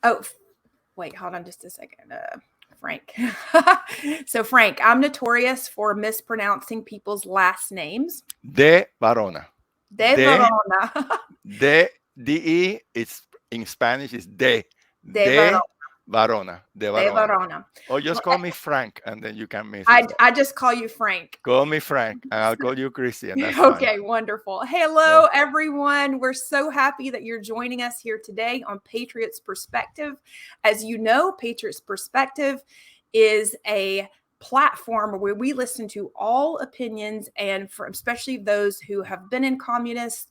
Oh, wait, hold on just a second. Frank. So, Frank, I'm notorious for mispronouncing people's last names. De Varona. De De, Verona. de, it's in Spanish is De Verona. de Varona, de De Varona. Verona. Or just Well, call me Frank, and then you can miss it. I just call you Frank. Call me Frank, and I'll call you Christy, and that's fine. Okay, wonderful. Yeah. Hello, everyone. We're so happy that you're joining us here today on Patriots Perspective. As you know, Patriots Perspective is a platform where we listen to all opinions and for especially those who have been in communist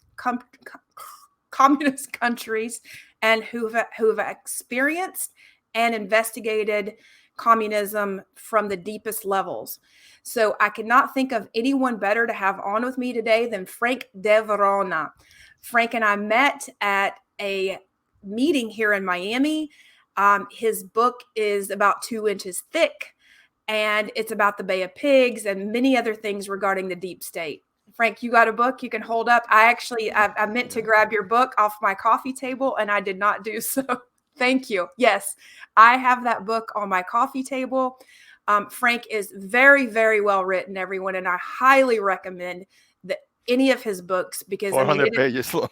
countries and who've experienced and investigated communism from the deepest levels. So I cannot think of anyone better to have on with me today than Frank de Varona. Frank and I met at a meeting here in Miami. His book is about 2 inches thick, and it's about the Bay of Pigs and many other things regarding the deep state. Frank, you got a book you can hold up? I meant to grab your book off my coffee table and I did not do so. Thank you. Yes, I have that book on my coffee table. Frank is very, very well written, everyone, and I highly recommend that any of his books because I mean 400 pages long.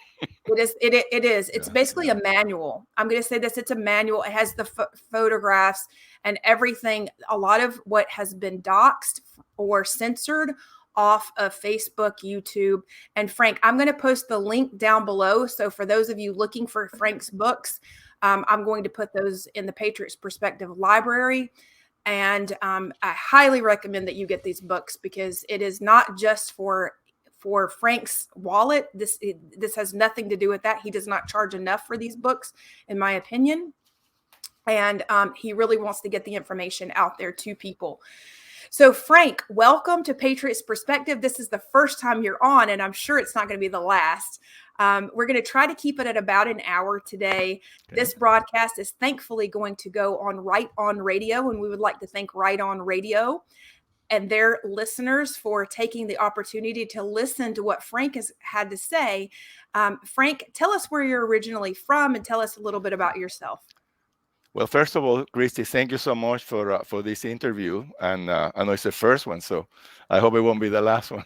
it is. It's Yeah, basically yeah. a manual. I'm going to say this. It's a manual. It has the photographs and everything. A lot of what has been doxed or censored off of Facebook, YouTube. And Frank, I'm going to post the link down below. So for those of you looking for Frank's books, I'm going to put those in the Patriots Perspective library. And I highly recommend that you get these books because it is not just for Frank's wallet. This has nothing to do with that. He does not charge enough for these books, in my opinion, and he really wants to get the information out there to people. So, Frank, welcome to Patriots Perspective. This is the first time you're on, and I'm sure it's not going to be the last. We're going to try to keep it at about an hour today. Okay. This broadcast is thankfully going to go on Right On Radio, and we would like to thank Right On Radio and their listeners for taking the opportunity to listen to what Frank has had to say. Frank, tell us where you're originally from and tell us a little bit about yourself. Well, first of all, Christy, thank you so much for this interview, and I know it's the first one, so I hope it won't be the last one.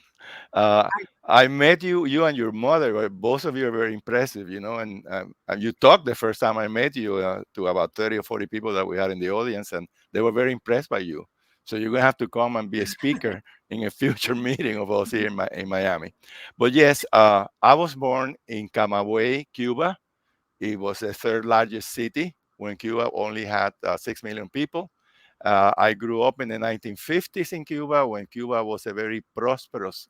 Uh, I met you and your mother. Both of you are very impressive, and you talked the first time I met you to about 30 or 40 people that we had in the audience, and they were very impressed by you. So you're gonna have to come and be a speaker in a future meeting of us here in Miami. But yes, I was born in Camagüey, Cuba. It was the third largest city when Cuba only had 6 million people. I grew up in the 1950s in Cuba when Cuba was a very prosperous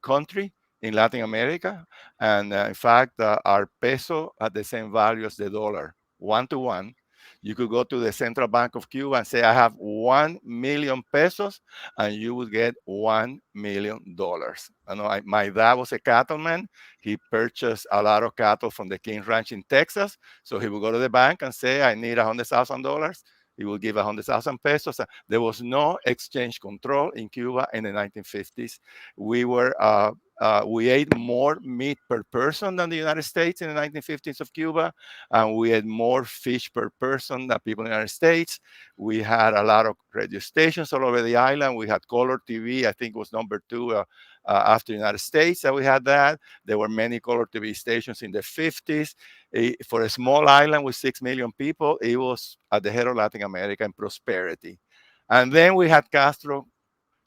country in Latin America. And in fact, our peso had the same value as the dollar, 1 to 1. You could go to the Central Bank of Cuba and say, I have 1 million pesos, and you would get $1 million. My dad was a cattleman. He purchased a lot of cattle from the King Ranch in Texas. So he would go to the bank and say, I need $100,000. He would give 100,000 pesos. There was no exchange control in Cuba in the 1950s. We ate more meat per person than the United States in the 1950s of Cuba, and we ate more fish per person than people in the United States. We had a lot of radio stations all over the island. We had color TV. I think it was number two after the United States that we had that. There were many color TV stations in the 50s. For a small island with 6 million people, it was at the head of Latin America in prosperity. And then we had Castro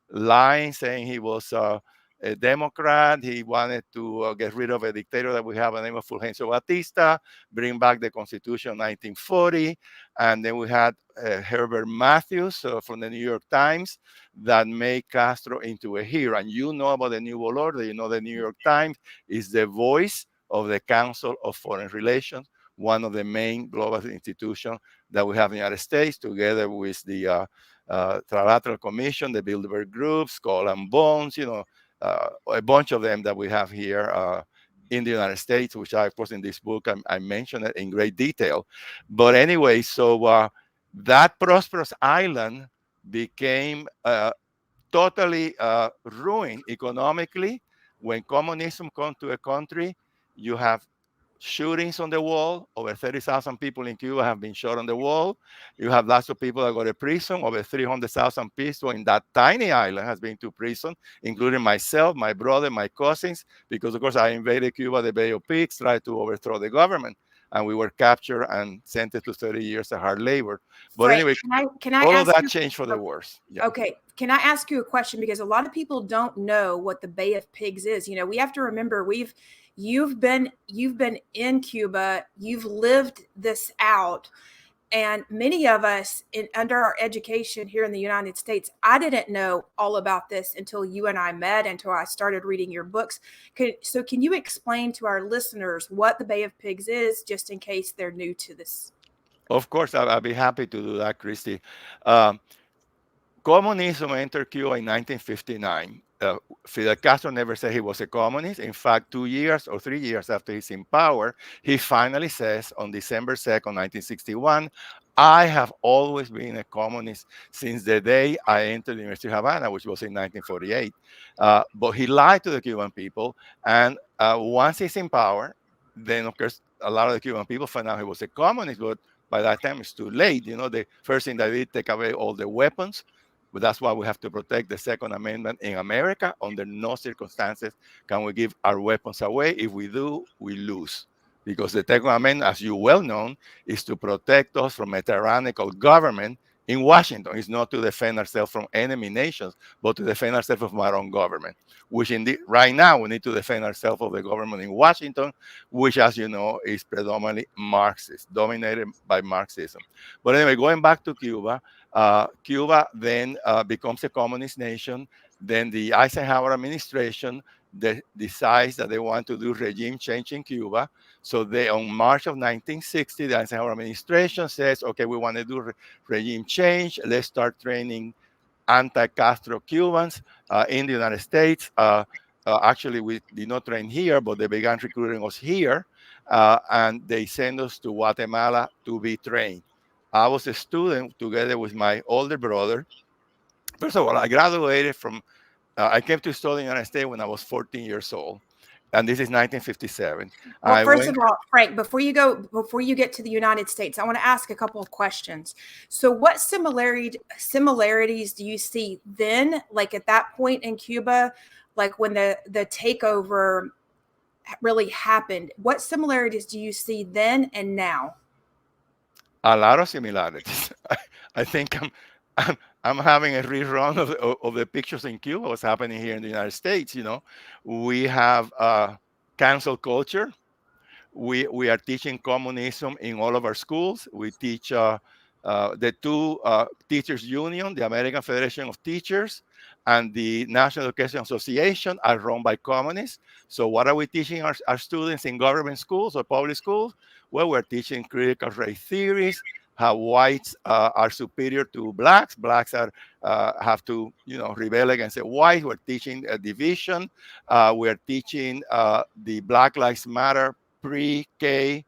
lying, saying he was a Democrat. He wanted to get rid of a dictator that we have, a name of Fulgencio Batista, bring back the Constitution of 1940. And then we had Herbert Matthews from the New York Times that made Castro into a hero. And you know about the New World Order. You know the New York Times is the voice of the Council of Foreign Relations, one of the main global institutions that we have in the United States, together with the Trilateral Commission, the Bilderberg Group, Skull and Bones, a bunch of them that we have here in the United States, which I, of course, in this book, I mentioned it in great detail. But anyway, so that prosperous island became totally ruined economically. When communism comes to a country, you have shootings on the wall. Over 30,000 people in Cuba have been shot on the wall. You have lots of people that go to prison. Over 300,000 people in that tiny island has been to prison, including myself, my brother, my cousins, because of course I invaded Cuba, the Bay of Pigs, tried to overthrow the government, and we were captured and sentenced to 30 years of hard labor. But Frank, anyway, can I all of ask that you? changed for the worse. Yeah. Okay, can I ask you a question? Because a lot of people don't know what the Bay of Pigs is. You know, we have to remember you've been in Cuba, you've lived this out, and many of us under our education here in the United States, I didn't know all about this until you and I met, until I started reading your books. So can you explain to our listeners what the Bay of Pigs is, just in case they're new to this? Of course, I'll be happy to do that, Christy. Um, Communism entered Cuba in 1959. Fidel Castro never said he was a communist. In fact, 2 years or 3 years after he's in power, he finally says on December 2nd, 1961, I have always been a communist since the day I entered the University of Havana, which was in 1948. But he lied to the Cuban people. And once he's in power, then, of course, a lot of the Cuban people found out he was a communist. But by that time, it's too late. You know, the first thing they did, take away all the weapons. But that's why we have to protect the Second Amendment in America. Under no circumstances can we give our weapons away. If we do, we lose. Because the Second Amendment, as you well know, is to protect us from a tyrannical government in Washington. It's not to defend ourselves from enemy nations, but to defend ourselves from our own government, which indeed right now we need to defend ourselves of the government in Washington, which, as you know, is predominantly Marxist, dominated by Marxism. But anyway, going back to Cuba, Cuba then becomes a communist nation. Then the Eisenhower administration decides that they want to do regime change in Cuba. So they, on March of 1960, the Eisenhower administration says, okay, we want to do regime change. Let's start training anti-Castro Cubans in the United States. Actually, we did not train here, but they began recruiting us here, and they sent us to Guatemala to be trained. I was a student together with my older brother. First of all, I graduated from, I came to study in the United States when I was 14 years old. And this is 1957. Well, I first went, of all, Frank, before you get to the United States, I want to ask a couple of questions. So, what similarities do you see then, like at that point in Cuba, like when the takeover really happened? What similarities do you see then and now? a lot of similarities. I think I'm having a rerun of the pictures in Cuba, what's happening here in the United States. You know, we have cancel culture. We are teaching communism in all of our schools. We teach the two teachers union, the American Federation of Teachers and the National Education Association are run by communists. So what are we teaching our students in government schools or public schools? Well, we're teaching critical race theories, how whites are superior to blacks. Blacks are have to, you know, rebel against the whites. We're teaching a division. We're teaching the Black Lives Matter pre-K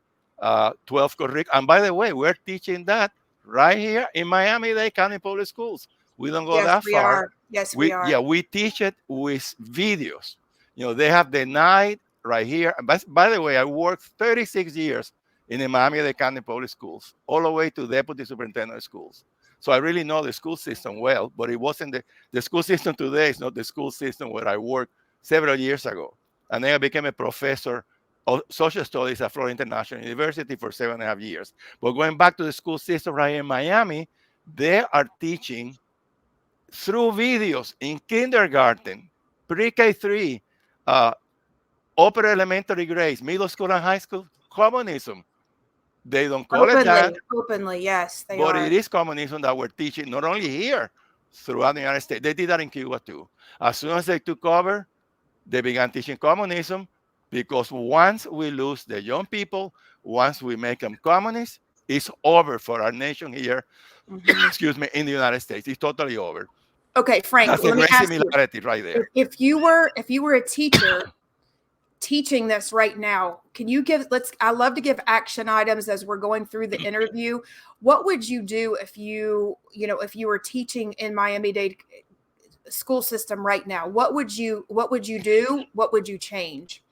12 curriculum. And by the way, we're teaching that right here in Miami-Dade County Public Schools. We don't go Yes, that we far. are. Yes, we are. We teach it with videos. You know, they have the night right here. By the way, I worked 36 years in the Miami-Dade County Public Schools, all the way to deputy superintendent of schools. So I really know the school system well, but it wasn't the school system today is not the school system where I worked several years ago. And then I became a professor of social studies at Florida International University for 7.5 years. But going back to the school system right in Miami, they are teaching through videos in kindergarten, pre-K3, upper elementary grades, middle school and high school, communism. They don't call it that, Openly, yes, they but are. it is communism that we're teaching not only here, throughout the United States. They did that in Cuba too. As soon as they took over, they began teaching communism, because once we lose the young people, once we make them communists, it's over for our nation here, Mhm. excuse me, in the United States. It's totally over. Okay, Frank, That's a let me great ask you: similarity right there. if you were a teacher teaching this right now, can you give? I love to give action items as we're going through the interview. What would you do if if you were teaching in Miami-Dade school system right now? What would you do? What would you change?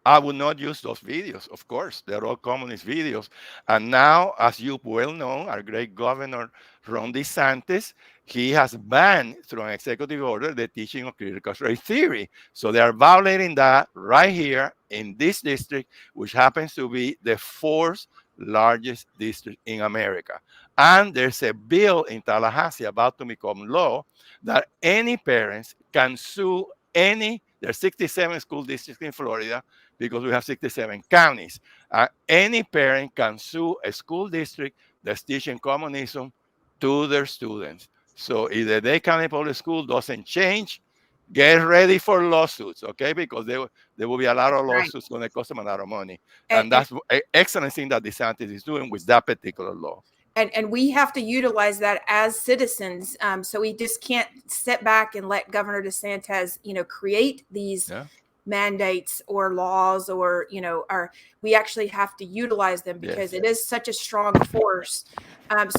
I would not use those videos, of course. They're all communist videos. And now, as you well know, our great governor, Ron DeSantis, he has banned through an executive order the teaching of critical race theory. So they are violating that right here in this district, which happens to be the fourth largest district in America. And there's a bill in Tallahassee about to become law that any parents can sue any, there's 67 school districts in Florida because we have 67 counties. Any parent can sue a school district that's teaching communism to their students. So if the Dade County Public School doesn't change, get ready for lawsuits, okay? Because there will be a lot of Right. lawsuits going to cost them a lot of money. And, And that's an excellent thing that DeSantis is doing with that particular law. and we have to utilize that as citizens. So we just can't sit back and let Governor DeSantis, create these mandates or laws, or we actually have to utilize them because it is such a strong force.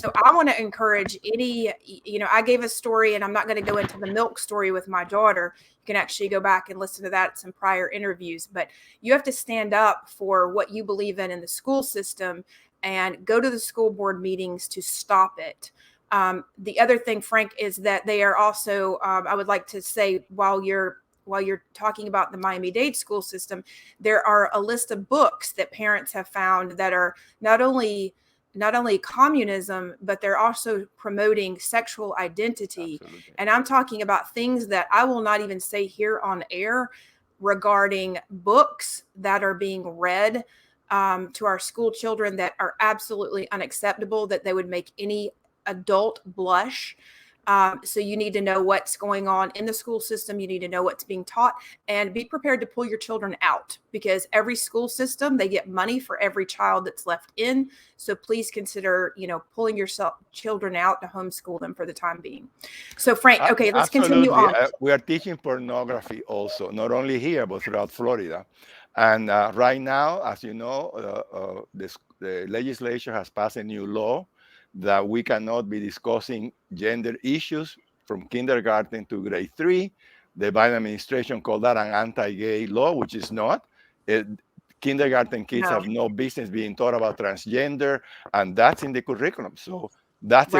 So I want to encourage any, I gave a story, and I'm not going to go into the milk story with my daughter. You can actually go back and listen to that, some prior interviews, but you have to stand up for what you believe in the school system and go to the school board meetings to stop it. The other thing, Frank, is that they are also, I would like to say, while you're talking about the Miami-Dade school system, there are a list of books that parents have found that are not only communism, but they're also promoting sexual identity. Absolutely. And I'm talking about things that I will not even say here on air, regarding books that are being read to our school children that are absolutely unacceptable, that they would make any adult blush. So you need to know what's going on in the school system. You need to know what's being taught, and be prepared to pull your children out, because every school system, they get money for every child that's left in. So please consider, pulling your children out to homeschool them for the time being. So Frank, okay, let's continue on. We are teaching pornography also, not only here, but throughout Florida. And right now, as you know, the legislature has passed a new law that we cannot be discussing gender issues from kindergarten to grade 3. The Biden administration called that an anti-gay law, which is not. Kindergarten kids have no business being taught about transgender, and that's in the curriculum. So that's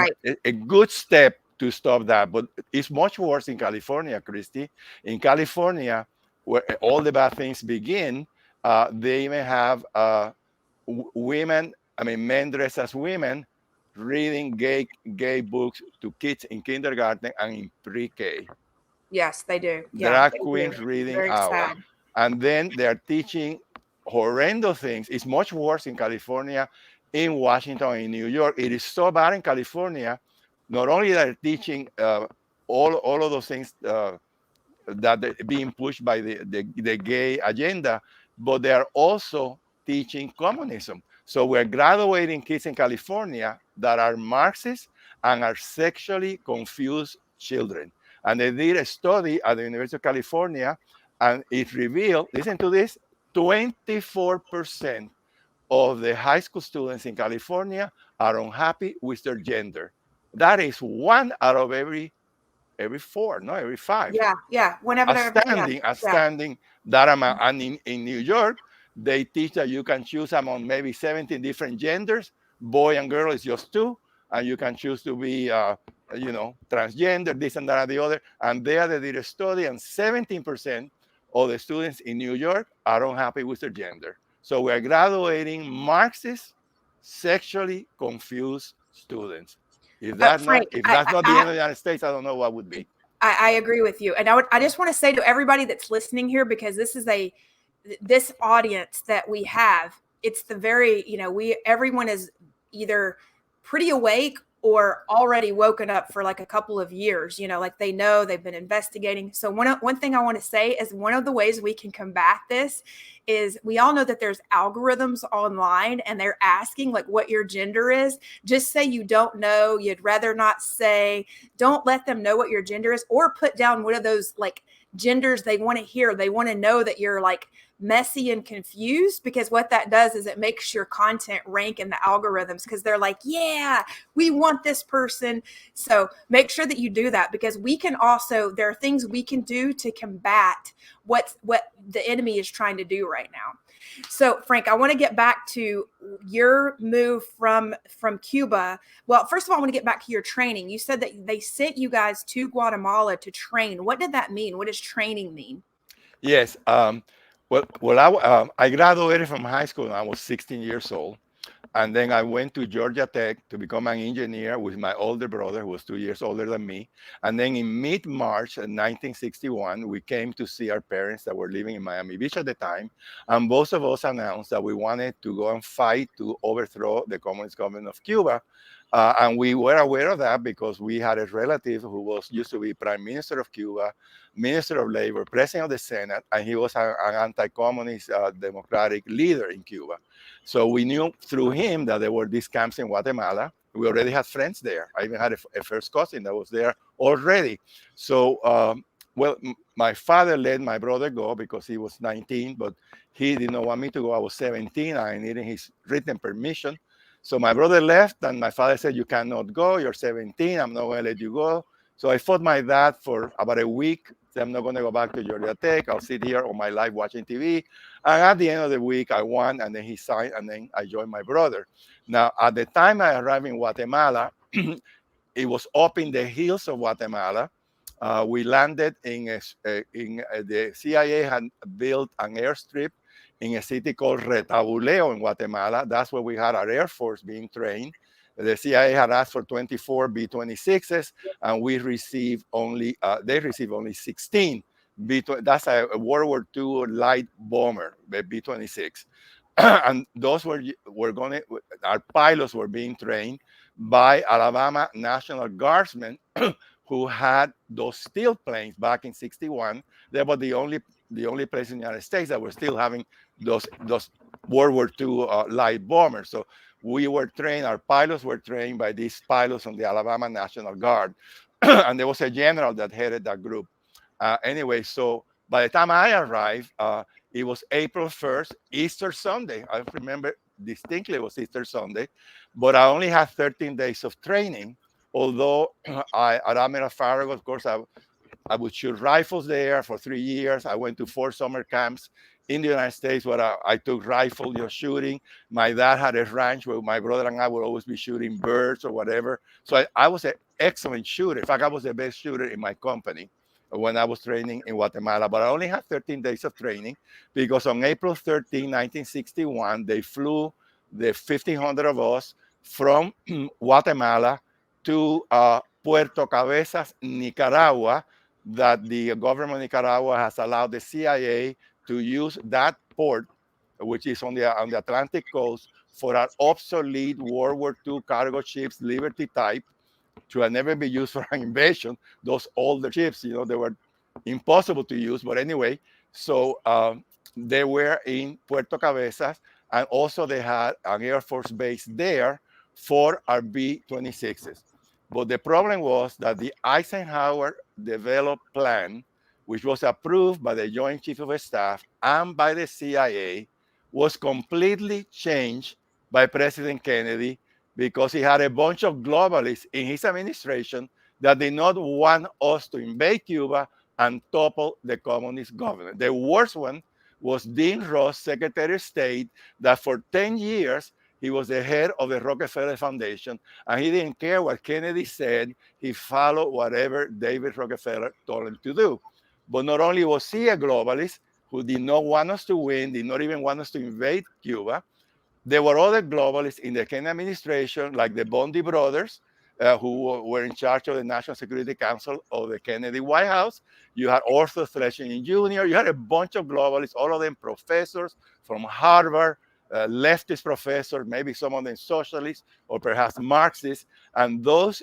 a good step to stop that. But it's much worse in California, Christi. In California, where all the bad things begin, they even have men dressed as women reading gay books to kids in kindergarten and in pre-K. Yes, they do. Drag queens reading out. And then they're teaching horrendous things. It's much worse in California, in Washington, in New York. It is so bad in California. Not only they're teaching all of those things that are being pushed by the gay agenda, but they are also teaching communism. So we're graduating kids in California that are Marxists and are sexually confused children. And they did a study at the University of California, and it revealed, listen to this, 24% of the high school students in California are unhappy with their gender. That is 1 out of every 4, no, every 5. Yeah. Whenever outstanding that amount. And in New York, they teach that you can choose among maybe 17 different genders. Boy and girl is just 2, and you can choose to be, transgender, this and that and the other. And there they did a study, and 17% of the students in New York are unhappy with their gender. So we're graduating Marxist, sexually confused students. If that's not the end of the United States, I don't know what would be. I agree with you. And I just want to say to everybody that's listening here, because this is this audience that we have, it's the very, everyone is either pretty awake or already woken up for like a couple of years, like they know, they've been investigating. So one thing I want to say is, one of the ways we can combat this is, we all know that there's algorithms online and they're asking like what your gender is. Just say you don't know, you'd rather not say. Don't let them know what your gender is, or put down one of those like genders they want to hear. They want to know that you're like messy and confused, because what that does is it makes your content rank in the algorithms, because they're like, yeah, we want this person. So make sure that you do that, because we can also, there are things we can do to combat what the enemy is trying to do right now. So Frank, I want to get back to your move from Cuba. Well, first of all, I want to get back to your training. You said that they sent you guys to Guatemala to train. What did that mean? What does training mean? Yes. I graduated from high school when I was 16 years old. And then I went to Georgia Tech to become an engineer with my older brother, who was 2 years older than me. And then in mid-March 1961, we came to see our parents that were living in Miami Beach at the time. And both of us announced that we wanted to go and fight to overthrow the communist government of Cuba. And we were aware of that because we had a relative who used to be Prime Minister of Cuba, Minister of Labor, President of the Senate, and he was an anti-communist democratic leader in Cuba. So we knew through him that there were these camps in Guatemala. We already had friends there. I even had a first cousin that was there already. So, my father let my brother go because he was 19, but he did not want me to go. I was 17. I needed his written permission. So my brother left, and my father said, "You cannot go. You're 17. I'm not going to let you go." So I fought my dad for about a week. Said, "I'm not going to go back to Georgia Tech. I'll sit here all my life watching TV." And at the end of the week, I won, and then he signed, and then I joined my brother. Now, at the time I arrived in Guatemala, it was up in the hills of Guatemala. We landed the CIA had built an airstrip in a city called Retabuleo in Guatemala. That's where we had our Air Force being trained. The CIA had asked for 24 B-26s, and we received only, they received only 16. That's a World War II light bomber, the B-26. And those our pilots were being trained by Alabama National Guardsmen who had those steel planes back in 61. They were the only place in the United States that were still having those World War II light bombers. So we were trained, our pilots were trained by these pilots from the Alabama National Guard. And there was a general that headed that group. Anyway, so by the time I arrived, it was April 1st, Easter Sunday. I remember distinctly it was Easter Sunday, but I only had 13 days of training. Although at Admiral Farragut, of course, I would shoot rifles there for 3 years. I went to 4 summer camps in the United States where I took rifle shooting. My dad had a ranch where my brother and I would always be shooting birds or whatever. So I was an excellent shooter. In fact, I was the best shooter in my company when I was training in Guatemala. But I only had 13 days of training because on April 13, 1961, they flew the 1,500 of us from Guatemala to Puerto Cabezas, Nicaragua, that the government of Nicaragua has allowed the CIA to use that port, which is on the Atlantic coast, for our obsolete World War II cargo ships, Liberty type, to never be used for an invasion. Those older ships, they were impossible to use. But anyway, so they were in Puerto Cabezas, and also they had an Air Force base there for our B-26s. But the problem was that the Eisenhower developed plan, which was approved by the Joint Chief of Staff and by the CIA, was completely changed by President Kennedy because he had a bunch of globalists in his administration that did not want us to invade Cuba and topple the communist government. The worst one was Dean Ross, Secretary of State, that for 10 years, he was the head of the Rockefeller Foundation, and he didn't care what Kennedy said. He followed whatever David Rockefeller told him to do. But not only was he a globalist who did not want us to win, did not even want us to invade Cuba, there were other globalists in the Kennedy administration, like the Bondi brothers, who were in charge of the National Security Council of the Kennedy White House. You had Arthur Schlesinger Jr. You had a bunch of globalists, all of them professors from Harvard, leftist professors, maybe some of them socialists or perhaps Marxists, and those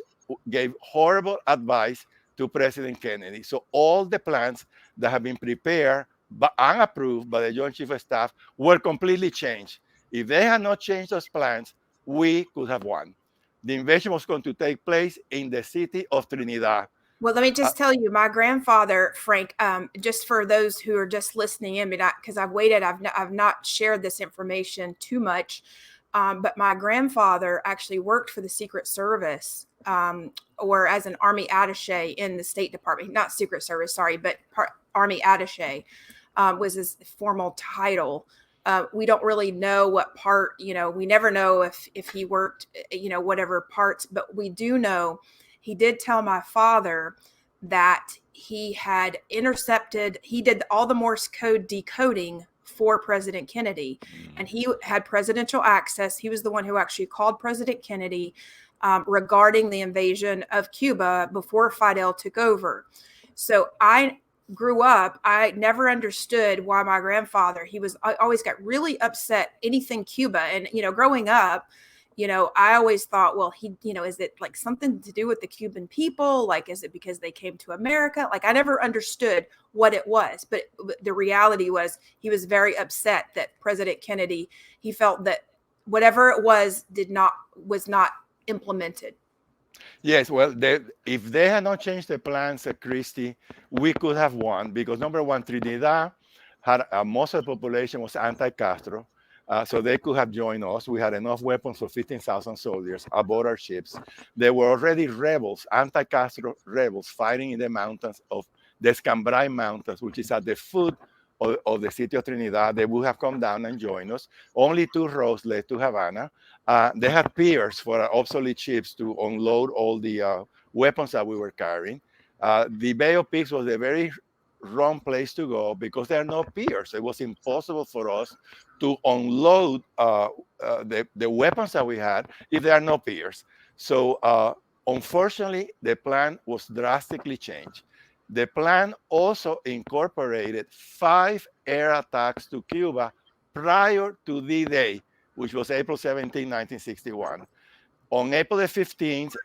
gave horrible advice to President Kennedy. So all the plans that have been prepared and approved by the Joint Chief of Staff were completely changed. If they had not changed those plans, we could have won. The invasion was going to take place in the city of Trinidad. Well, let me just tell you, my grandfather, Frank, just for those who are just listening in, because I've waited, I've not shared this information too much, but my grandfather actually worked for the Secret Service, or as an Army attaché in the State Department. Not Secret Service, sorry, but Army attaché was his formal title. We don't really know what part, we never know if he worked, whatever parts, but we do know he did tell my father that he had intercepted, he did all the Morse code decoding for President Kennedy, and he had presidential access. He was the one who actually called President Kennedy regarding the invasion of Cuba before Fidel took over. So I grew up, I never understood why my grandfather, I always got really upset anything Cuba. And, growing up, I always thought, well, is it like something to do with the Cuban people? Like, is it because they came to America? Like, I never understood what it was. But the reality was he was very upset that President Kennedy, he felt that whatever it was was not implemented. Yes, well, if they had not changed the plans at Christi, we could have won because number one, Trinidad had most of the population was anti-Castro, so they could have joined us. We had enough weapons for 15,000 soldiers aboard our ships. There were already rebels, anti-Castro rebels, fighting in the mountains of the Escambray Mountains, which is at the foot of the city of Trinidad. They would have come down and joined us. Only 2 roads led to Havana. They had piers for obsolete ships to unload all the weapons that we were carrying. The Bay of Pigs was a very wrong place to go because there are no piers. It was impossible for us to unload the weapons that we had if there are no piers. So unfortunately, the plan was drastically changed. The plan also incorporated 5 air attacks to Cuba prior to D-Day, which was April 17, 1961. On April the 15th,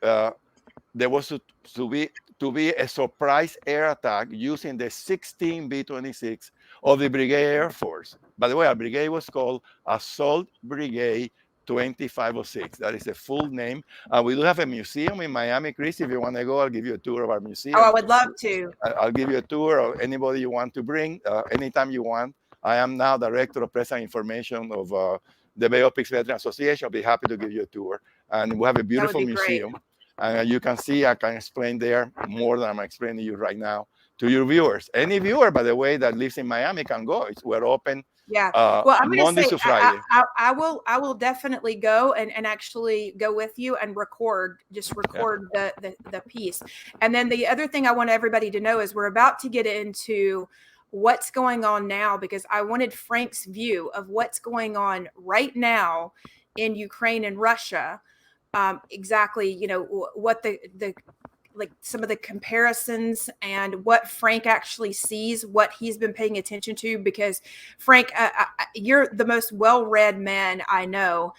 there was to be a surprise air attack using the 16 B-26 of the Brigade Air Force. By the way, our brigade was called Assault Brigade 2506. That is the full name. We do have a museum in Miami, Christi. If you want to go, I'll give you a tour of our museum. Oh, I would love to. I'll give you a tour of anybody you want to bring, anytime you want. I am now Director of Press and Information of the Bay of Pigs Veteran Association. I'll be happy to give you a tour. And we have a beautiful museum. And you can see, I can explain there more than I'm explaining to you right now to your viewers. Any viewer, by the way, that lives in Miami can go. We're open. Yeah. Well, I'm going Monday to say, to Friday. I will definitely go and actually go with you and record the piece. And then the other thing I want everybody to know is we're about to get into what's going on now, because I wanted Frank's view of what's going on right now in Ukraine and Russia. Exactly, what the like some of the comparisons and what Frank actually sees, what he's been paying attention to, because Frank, you're the most well-read man I know.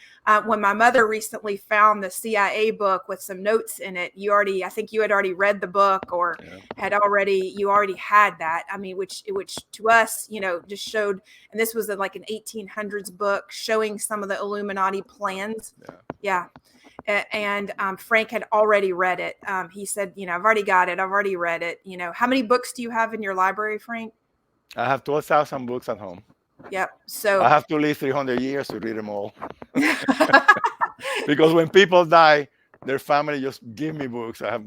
When my mother recently found the CIA book with some notes in it, I think you had already read the book, or you already had that. I mean, which to us, just showed, and this was like an 1800s book showing some of the Illuminati plans. Yeah. And Frank had already read it. He said, I've already got it. I've already read it. How many books do you have in your library, Frank? I have 12,000 books at home. Yep. So I have to live 300 years to read them all. Because when people die, their family just give me books. I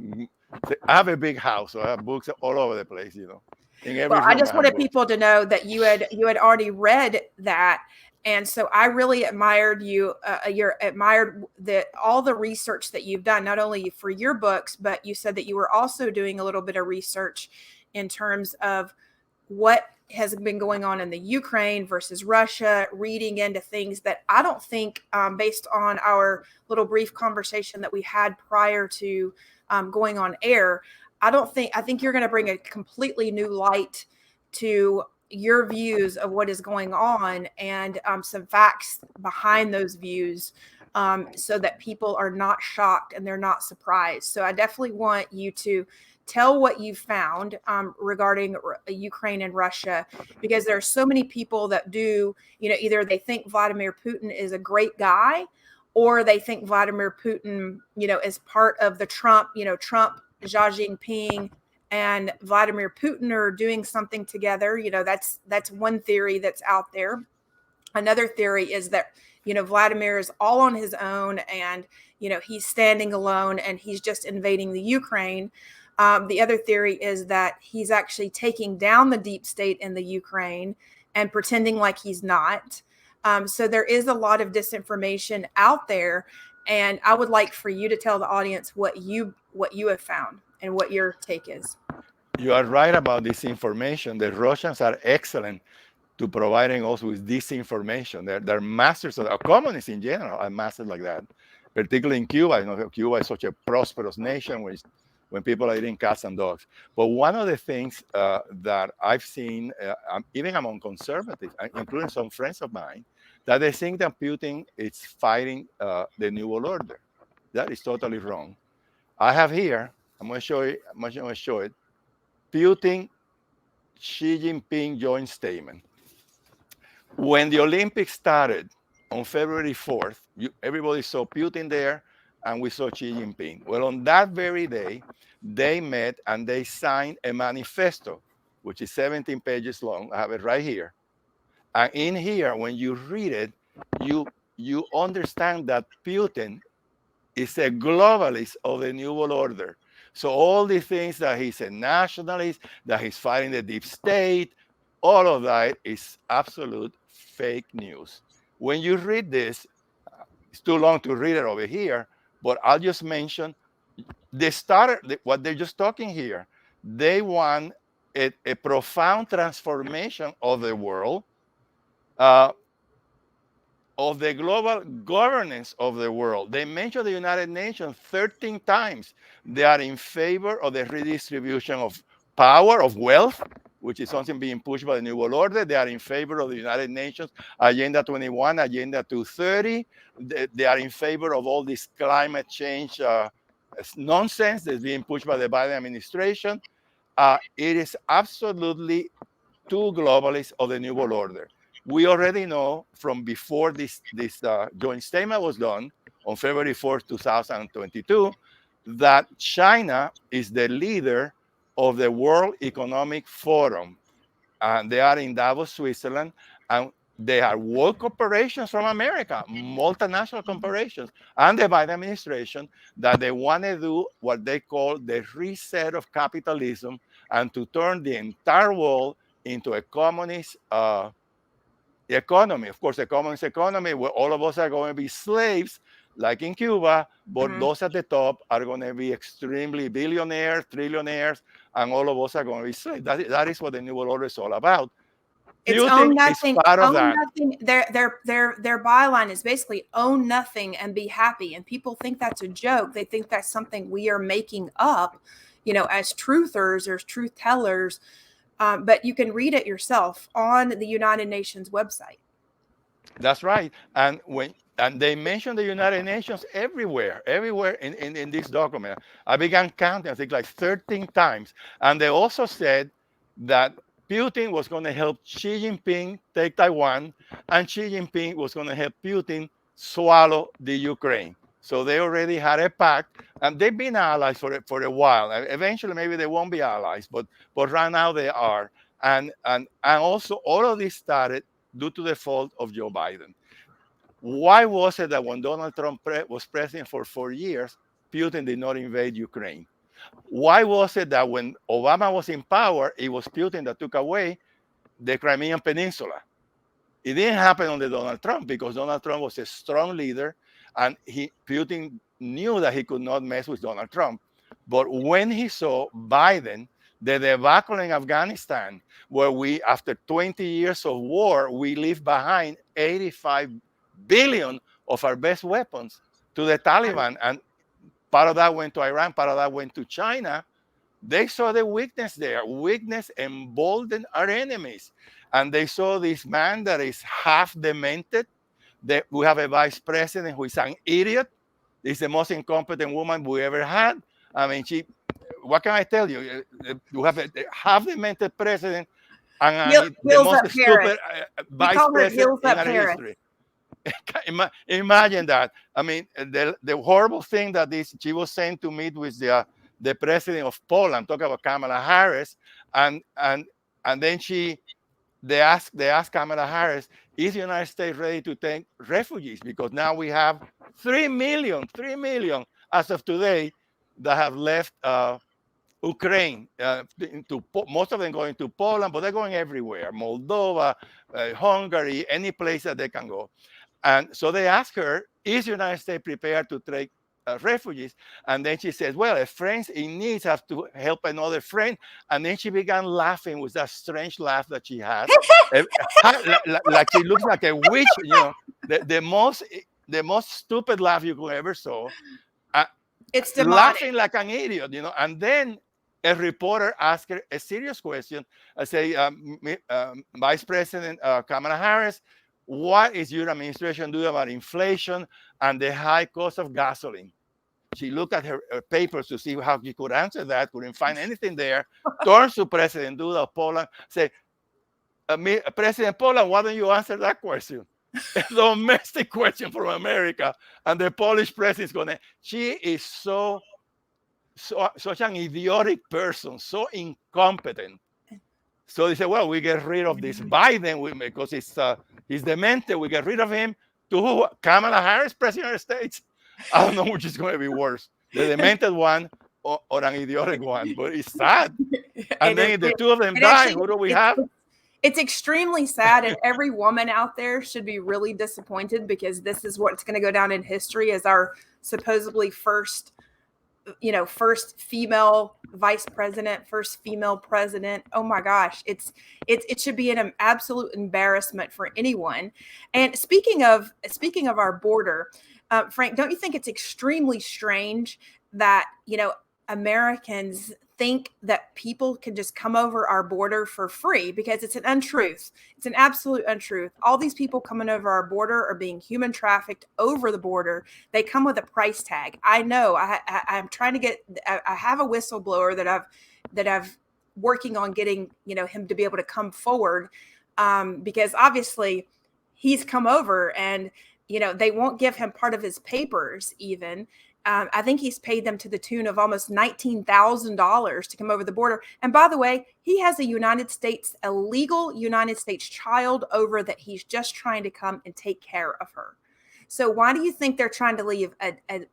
have a big house, so I have books all over the place, In every room, I just wanted people to know that you had already read that. And so I really admired you. Admired all the research that you've done, not only for your books, but you said that you were also doing a little bit of research in terms of what has been going on in the Ukraine versus Russia, reading into things that I don't think, based on our little brief conversation that we had prior to going on air, I think you're going to bring a completely new light to your views of what is going on, and some facts behind those views, so that people are not shocked and they're not surprised. So I definitely want you to tell what you found regarding Ukraine and Russia, because there are so many people that do, either they think Vladimir Putin is a great guy, or they think Vladimir Putin, is part of the Trump Xi Jinping and Vladimir Putin are doing something together. That's one theory that's out there. Another theory is that, Vladimir is all on his own, and, he's standing alone and he's just invading the Ukraine. The other theory is that he's actually taking down the deep state in the Ukraine and pretending like he's not. So there is a lot of disinformation out there. And I would like for you to tell the audience what you have found and what your take is. You are right about this information. The Russians are excellent to providing us with this information. They're masters of communists in general are masters like that, particularly in Cuba. Cuba is such a prosperous nation when people are eating cats and dogs. But one of the things that I've seen, even among conservatives, including some friends of mine, that they think that Putin is fighting the New World Order. That is totally wrong. I have here, I'm going to show you, Putin, Xi Jinping joint statement. When the Olympics started on February 4th, everybody saw Putin there, and we saw Xi Jinping. Well, on that very day, they met and they signed a manifesto, which is 17 pages long. I have it right here. And in here, when you read it, you understand that Putin is a globalist of the New World Order. So all the things that he's a nationalist, that he's fighting the deep state, all of that is absolute fake news. When you read this, it's too long to read it over here, but I'll just mention what they're just talking here. They want a profound transformation of the world, of the global governance of the world. They mention the United Nations 13 times. They are in favor of the redistribution of power, of wealth, which is something being pushed by the New World Order. They are in favor of the United Nations Agenda 21, Agenda 230. They are in favor of all this climate change nonsense that's being pushed by the Biden administration. It is absolutely too globalist of the New World Order. We already know from before this joint statement was done on February 4th, 2022, that China is the leader of the World Economic Forum. And they are in Davos, Switzerland, and they are world corporations from America, multinational corporations, and the Biden administration, that they want to do what they call the reset of capitalism and to turn the entire world into a communist economy. Of course, a communist economy where all of us are going to be slaves, like in Cuba, but those at the top are going to be extremely billionaires, trillionaires, and all of us are going to be slaves. That is what the New World Order is all about. It's own nothing. Own nothing. Their byline is basically own nothing and be happy. And people think that's a joke. They think that's something we are making up, as truthers or truth tellers. But you can read it yourself on the United Nations website. That's right. And they mention the United Nations everywhere in this document. I began counting, I think like 13 times. And they also said that Putin was going to help Xi Jinping take Taiwan, and Xi Jinping was going to help Putin swallow the Ukraine. So they already had a pact, and they've been allies for a while. Eventually, maybe they won't be allies, but right now they are. And also, all of this started due to the fault of Joe Biden. Why was it that when Donald Trump was president for 4 years, Putin did not invade Ukraine? Why was it that when Obama was in power, it was Putin that took away the Crimean Peninsula? It didn't happen under Donald Trump because Donald Trump was a strong leader, and Putin knew that he could not mess with Donald Trump. But when he saw Biden, the debacle in Afghanistan, where after 20 years of war, we leave behind 85 billion of our best weapons to the Taliban, and part of that went to Iran, part of that went to China. They saw the weakness there. Weakness emboldened our enemies. And they saw this man that is half demented. We have a vice president who is an idiot. He's the most incompetent woman we ever had. I mean, what can I tell you? You have a half demented president and the most stupid vice president in our history. Imagine that. I mean, the horrible thing that she was sent to meet with the the president of Poland, talk about Kamala Harris, and then they asked Kamala Harris, is the United States ready to take refugees? Because now we have 3 million as of today that have left Ukraine. Most of them going to Poland, but they're going everywhere, Moldova, Hungary, any place that they can go. And so they asked her, is the United States prepared to take refugees? And then she said, well, if friends in need have to help another friend. And then she began laughing with that strange laugh that she has. Like she looks like a witch, the most stupid laugh you could ever saw. It's demonic. Laughing like an idiot, And then a reporter asked her a serious question. I say, Vice President Kamala Harris, what is your administration doing about inflation and the high cost of gasoline? She looked at her papers to see how she could answer that, couldn't find anything there, turns to President Duda of Poland, say, President Poland, why don't you answer that question? A domestic question from America. And the Polish president is going to, she is such an idiotic person, so incompetent. So they said, well, we get rid of this Biden because he's demented. We get rid of him. To who? Kamala Harris, President of the States? I don't know which is going to be worse, the demented one or an idiotic one. But it's sad. And then if the two of them die, who do we have? It's extremely sad, and every woman out there should be really disappointed because this is what's going to go down in history as our supposedly first female vice president, first female president. Oh my gosh, it should be an absolute embarrassment for anyone. And speaking of our border, Frank, don't you think it's extremely strange that Americans think that people can just come over our border for free? Because it's an untruth. It's an absolute untruth. All these people coming over our border are being human trafficked over the border. They come with a price tag. I know. I'm trying to get. I have a whistleblower that I've working on getting him to be able to come forward, because obviously he's come over and they won't give him part of his papers even. I think he's paid them to the tune of almost $19,000 to come over the border. And by the way, he has a legal United States child over that he's just trying to come and take care of her. So why do you think they're trying to leave a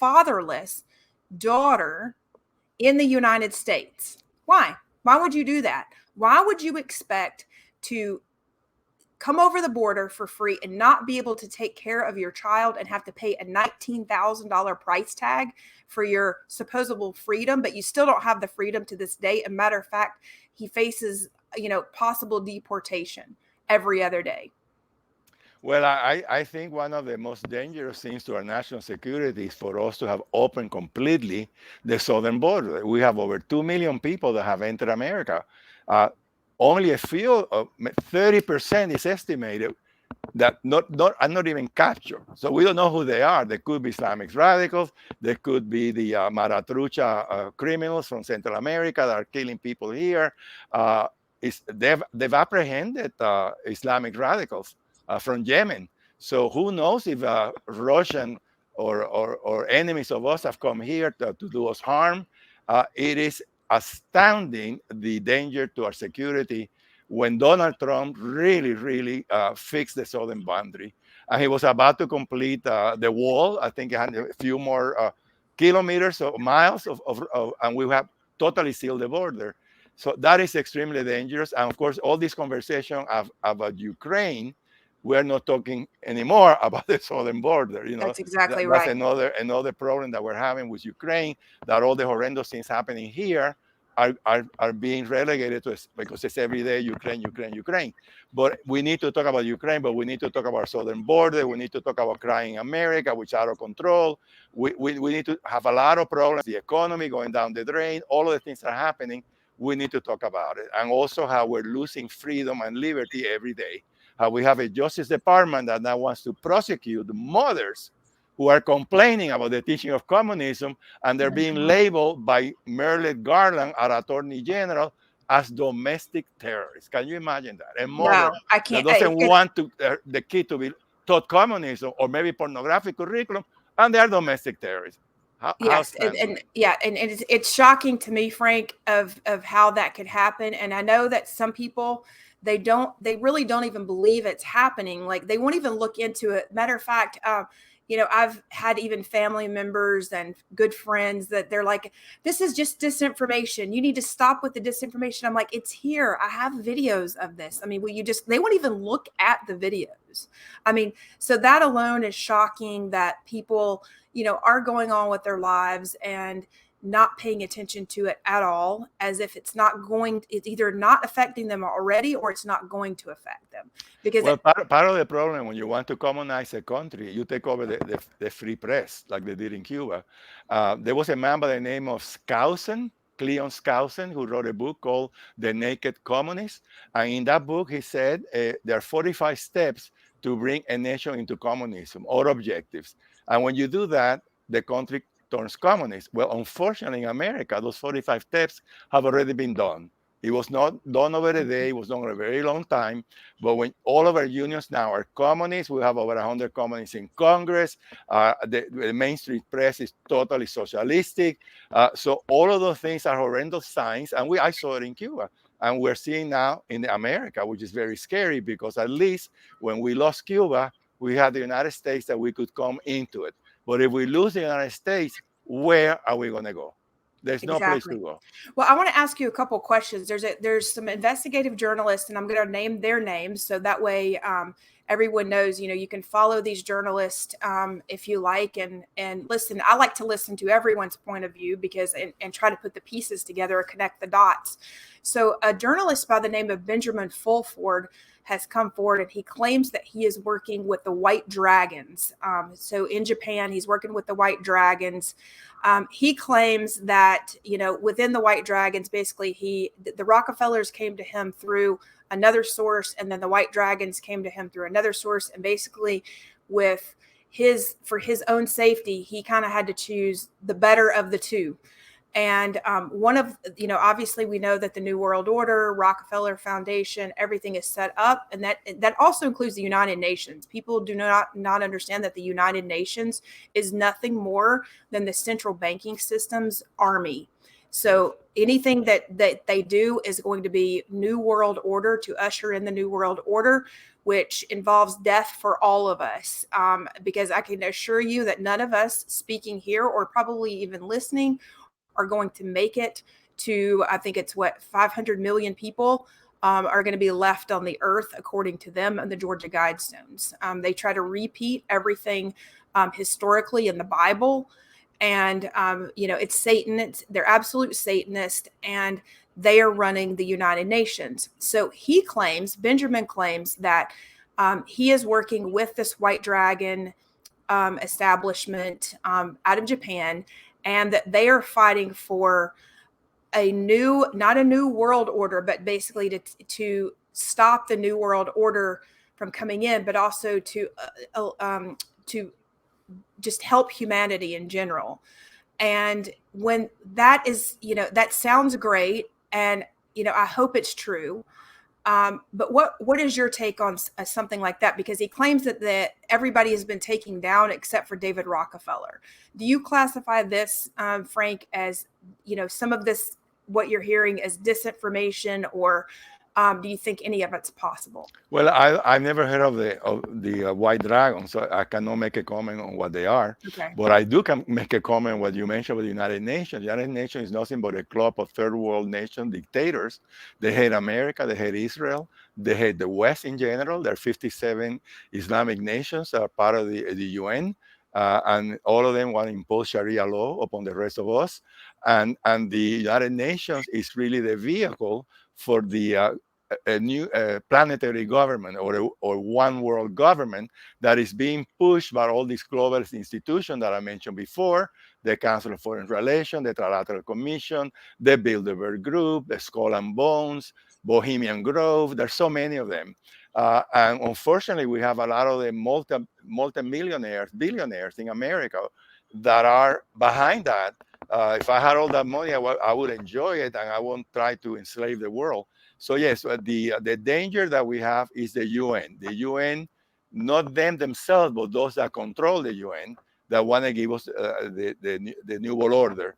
fatherless daughter in the United States? Why? Why would you do that? Why would you expect to come over the border for free and not be able to take care of your child and have to pay a $19,000 price tag for your supposable freedom, but you still don't have the freedom to this day? A matter of fact, he faces, possible deportation every other day. Well, I think one of the most dangerous things to our national security is for us to have opened completely the southern border. We have over 2 million people that have entered America. Only a few, 30% is estimated that are not even captured. So we don't know who they are. They could be Islamic radicals. They could be the Maratrucha criminals from Central America that are killing people here. They've apprehended Islamic radicals from Yemen. So who knows if Russian or enemies of us have come here to do us harm. It is astounding the danger to our security when Donald Trump really fixed the southern boundary. And he was about to complete the wall. I think he had a few more kilometers or miles and we have totally sealed the border. So that is extremely dangerous. And of course, all this conversation about Ukraine, we're not talking anymore about the southern border. That's exactly right. That's another problem that we're having with Ukraine, that all the horrendous things happening here are being relegated to us because it's every day Ukraine. But we need to talk about Ukraine, but we need to talk about our southern border. We need to talk about crying America, which is out of control. We need to have a lot of problems, the economy going down the drain, all of the things that are happening. We need to talk about it. And also how we're losing freedom and liberty every day. How we have a Justice Department that now wants to prosecute mothers who are complaining about the teaching of communism, and they're being labeled by Merrick Garland, our Attorney General, as domestic terrorists. Can you imagine that? A mother I can't, that doesn't want the kid to be taught communism or maybe pornographic curriculum, and they are domestic terrorists. How Yes, sadly. and it's shocking to me, Frank, of how that could happen. And I know that some people they really don't even believe it's happening. Like they won't even look into it. Matter of fact, I've had even family members and good friends that they're like, "This is just disinformation. You need to stop with the disinformation." I'm like, "It's here. I have videos of this." I mean, will you just? They won't even look at the videos. I mean, so that alone is shocking that people are going on with their lives and not paying attention to it at all, as if it's either not affecting them already or it's not going to affect them. Because Well, part of the problem when you want to colonize a country, you take over the free press, like they did in Cuba. There was a man by the name of Skousen, Cleon Skousen, who wrote a book called The Naked Communist. And in that book, he said there are 45 steps to bring a nation into communism, or objectives. And when you do that, the country turns communist. Well, unfortunately, in America, those 45 steps have already been done. It was not done over a day, it was done over a very long time. But when all of our unions now are communists, we have over 100 communists in Congress. The mainstream press is totally socialistic. So all of those things are horrendous signs. And I saw it in Cuba. And we're seeing now in America, which is very scary because at least when we lost Cuba, we had the United States that we could come into it. But if we lose the United States, where are we going to go? There's no place to Exactly. go. Well, I want to ask you a couple questions. There's some investigative journalists, and I'm going to name their names so that way everyone knows. You can follow these journalists if you like, and listen. I like to listen to everyone's point of view because and try to put the pieces together or connect the dots. So, a journalist by the name of Benjamin Fulford has come forward and he claims that he is working with the White Dragons. So in Japan, he's working with the White Dragons. He claims that, within the White Dragons, basically the Rockefellers came to him through another source, and then the White Dragons came to him through another source. And basically for his own safety, he kind of had to choose the better of the two. And one of, obviously we know that the New World Order, Rockefeller Foundation, everything is set up. And that also includes the United Nations. People do not understand that the United Nations is nothing more than the central banking system's army. So anything that they do is going to be New World Order to usher in the New World Order, which involves death for all of us. Because I can assure you that none of us speaking here or probably even listening are going to make it to, I think it's 500 million people are going to be left on the earth, according to them and the Georgia Guidestones. They try to repeat everything historically in the Bible. And, it's Satan. They're absolute Satanists, and they are running the United Nations. So Benjamin claims that he is working with this White Dragon establishment out of Japan, and that they are fighting for not a new world order, but basically to stop the New World Order from coming in, but also to just help humanity in general. And when that is, that sounds great, and I hope it's true. But what is your take on something like that? Because he claims that everybody has been taken down except for David Rockefeller. Do you classify this, Frank, as some of this what you're hearing as disinformation, or do you think any of it's possible? Well, I've never heard of the White Dragon, so I cannot make a comment on what they are. Okay. But I do can make a comment on what you mentioned with the United Nations. The United Nations is nothing but a club of third world nation dictators. They hate America, they hate Israel, they hate the West in general. There are 57 Islamic nations that are part of the UN. And all of them want to impose Sharia law upon the rest of us. And the United Nations is really the vehicle for the a new planetary government or one world government that is being pushed by all these global institutions that I mentioned before, the Council of Foreign Relations, the Trilateral Commission, the Bilderberg Group, the Skull and Bones, Bohemian Grove. There's so many of them. And unfortunately, we have a lot of the multi-millionaires, billionaires in America that are behind that. If I had all that money, I would enjoy it, and I won't try to enslave the world. So yes, the danger that we have is the UN. The UN, not them themselves, but those that control the UN, that want to give us the New World Order.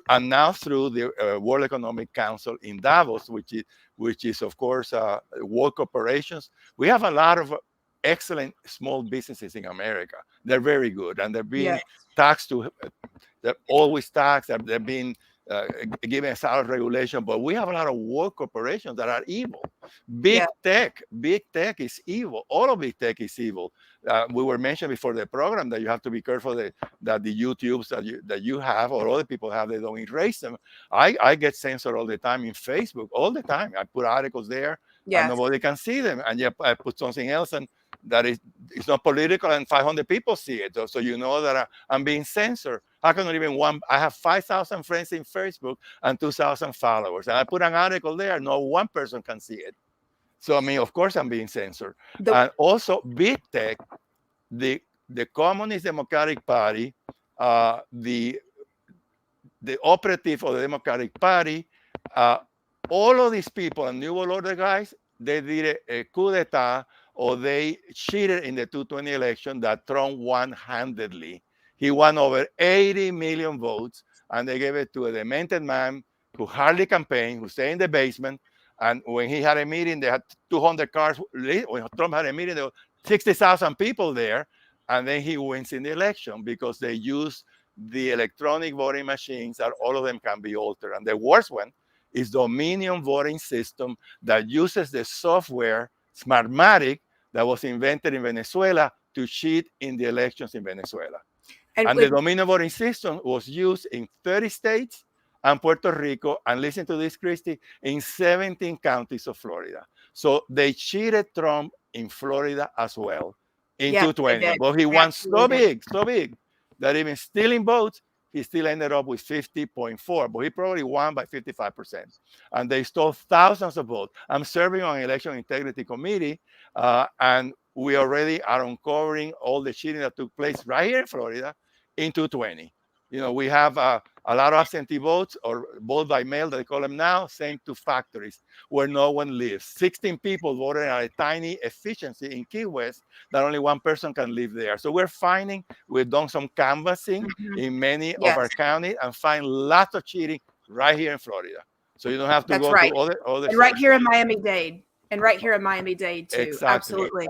And now through the World Economic Council in Davos, which is of course world corporations. We have a lot of excellent small businesses in America. They're very good, and they're being taxed to. They're always taxed. They're being given a solid regulation. But we have a lot of world corporations that are evil. Big tech is evil. All of big tech is evil. We were mentioned before the program that you have to be careful that the YouTubes that you have or other people have, they don't erase them. I get censored all the time in Facebook, all the time. I put articles there and nobody can see them. And yet I put something else and that it's not political and 500 people see it. So you know that I'm being censored. How can not even one? I have 5,000 friends in Facebook and 2,000 followers. And I put an article there, no one person can see it. So, I mean, of course I'm being censored. And also big tech, the Communist Democratic Party, the operative of the Democratic Party, all of these people and New World Order guys, they did a coup d'etat or they cheated in the 2020 election that Trump won handedly. He won over 80 million votes, and they gave it to a demented man who hardly campaigned, who stayed in the basement. And when he had a meeting, they had 200 cars. When Trump had a meeting, there were 60,000 people there. And then he wins in the election because they use the electronic voting machines that all of them can be altered. And the worst one is the Dominion voting system that uses the software Smartmatic that was invented in Venezuela to cheat in the elections in Venezuela. And the Dominion voting system was used in 30 states and Puerto Rico, and listen to this, Christi, in 17 counties of Florida. So they cheated Trump in Florida as well in 2020. But he won so big that even stealing votes, he still ended up with 50.4, but he probably won by 55%. And they stole thousands of votes. I'm serving on election integrity committee, and we already are uncovering all the cheating that took place right here in Florida in 2020. You know, we have a lot of absentee votes or vote by mail, they call them now, sent to factories where no one lives. 16 people voted at a tiny efficiency in Key West that only one person can live there. So we've done some canvassing in many of our counties and find lots of cheating right here in Florida. So you don't have to go to other and right here in Miami-Dade. And right here in Miami-Dade too. Exactly. Absolutely.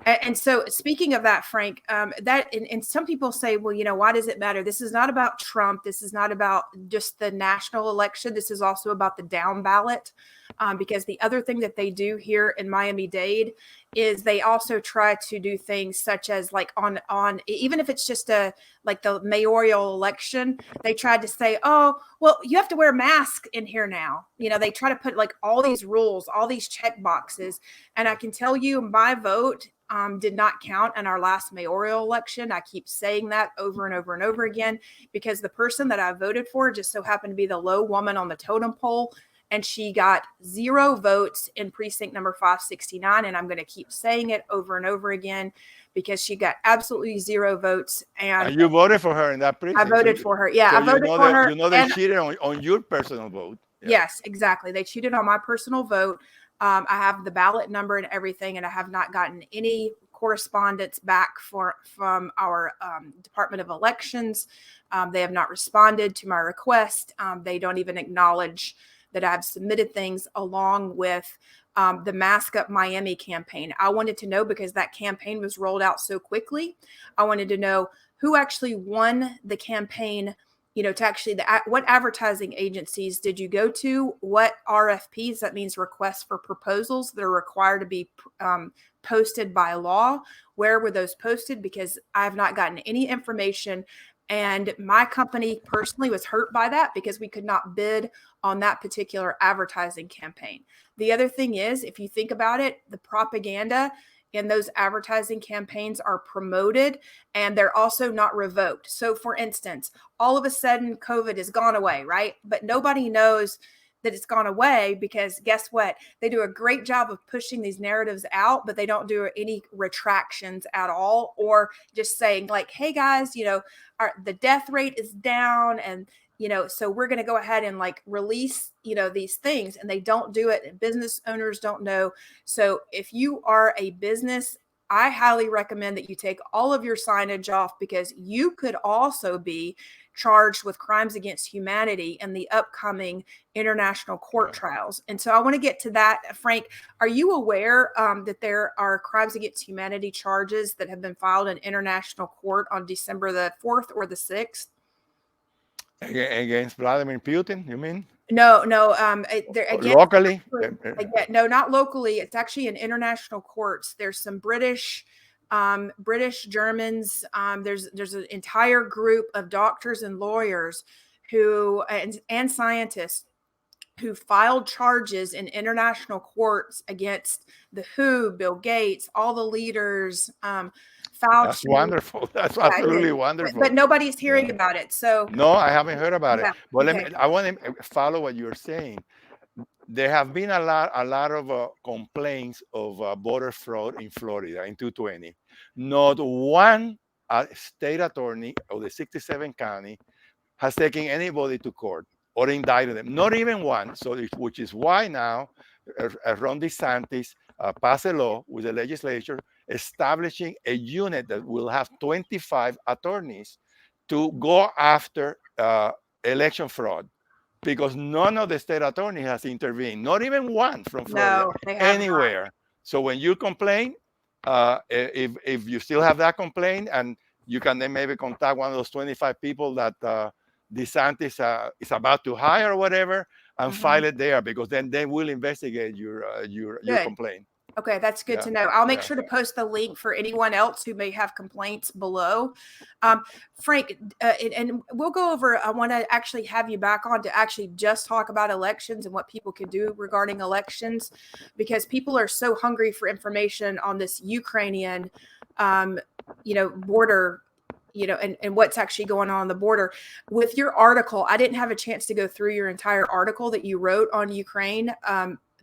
And so speaking of that, Frank, and some people say, well, you know, why does it matter? This is not about Trump. This is not about just the national election. This is also about the down ballot. Because the other thing that they do here in Miami-Dade is they also try to do things such as like on even if it's just like the mayoral election, they tried to say, oh, well, you have to wear a mask in here now. You know, they try to put like all these rules, all these check boxes. And I can tell you my vote did not count in our last mayoral election. I keep saying that over and over and over again because the person that I voted for just so happened to be the low woman on the totem pole. And she got 0 votes in precinct number 569. And I'm going to keep saying it over and over again because she got absolutely 0 votes. And you voted for her in that precinct. I voted for her. Yeah, so I voted for her. You know they cheated on your personal vote. Yeah. Yes, exactly. They cheated on my personal vote. I have the ballot number and everything, and I have not gotten any correspondence back from our Department of Elections. They have not responded to my request. They don't even acknowledge that I've submitted things along with the Mask Up Miami campaign. I wanted to know because that campaign was rolled out so quickly. I wanted to know who actually won the campaign, you know, to actually what advertising agencies did you go to? What RFPs, that means requests for proposals that are required to be posted by law. Where were those posted? Because I have not gotten any information. And my company personally was hurt by that because we could not bid on that particular advertising campaign. The other thing is, if you think about it, the propaganda in those advertising campaigns are promoted and they're also not revoked. So for instance, all of a sudden COVID has gone away, right? But nobody knows that it's gone away because guess what? They do a great job of pushing these narratives out, but they don't do any retractions at all, or just saying like, hey guys, you know, the death rate is down and, you know, so we're going to go ahead and like release, you know, these things, and they don't do it. And business owners don't know. So if you are a business I highly recommend that you take all of your signage off, because you could also be charged with crimes against humanity in the upcoming international court trials. And so I want to get to that. Frank, are you aware that there are crimes against humanity charges that have been filed in international court on December the 4th or the 6th? Against Vladimir Putin, you mean? No. Again, Locally? again, no, not locally. It's actually in international courts. There's some British, Germans. There's an entire group of doctors and lawyers who and scientists who filed charges in international courts against the WHO, Bill Gates, all the leaders. Fauci. That's wonderful. That's absolutely wonderful. But nobody's hearing about it. So no, I haven't heard about it. But okay. I want to follow what you're saying. There have been a lot of complaints of border fraud in Florida in 220. Not one state attorney of the 67 county has taken anybody to court or indicted them. Not even one. So, which is why now Ron DeSantis passed a law with the legislature establishing a unit that will have 25 attorneys to go after election fraud, because none of the state attorney has intervened, not even one from Florida, anywhere. Not. So when you complain, if you still have that complaint, and you can then maybe contact one of those 25 people that DeSantis is about to hire or whatever, and file it there, because then they will investigate your complaint. Okay, that's good to know. I'll make sure to post the link for anyone else who may have complaints below. Frank, and we'll go over, I want to actually have you back on to actually just talk about elections and what people can do regarding elections, because people are so hungry for information on this Ukrainian, border, and what's actually going on the border. With your article, I didn't have a chance to go through your entire article that you wrote on Ukraine.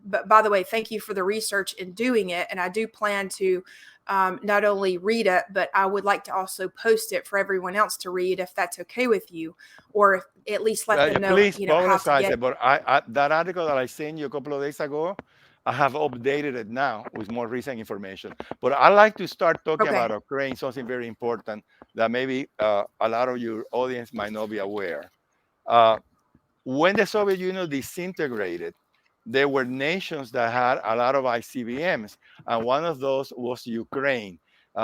But by the way, thank you for the research in doing it. And I do plan to not only read it, but I would like to also post it for everyone else to read, if that's okay with you, or at least let them know. Please publicize it. But that article that I sent you a couple of days ago, I have updated it now with more recent information. But I like to start talking about Ukraine, something very important that maybe a lot of your audience might not be aware. When the Soviet Union disintegrated, there were nations that had a lot of ICBMs, and one of those was Ukraine.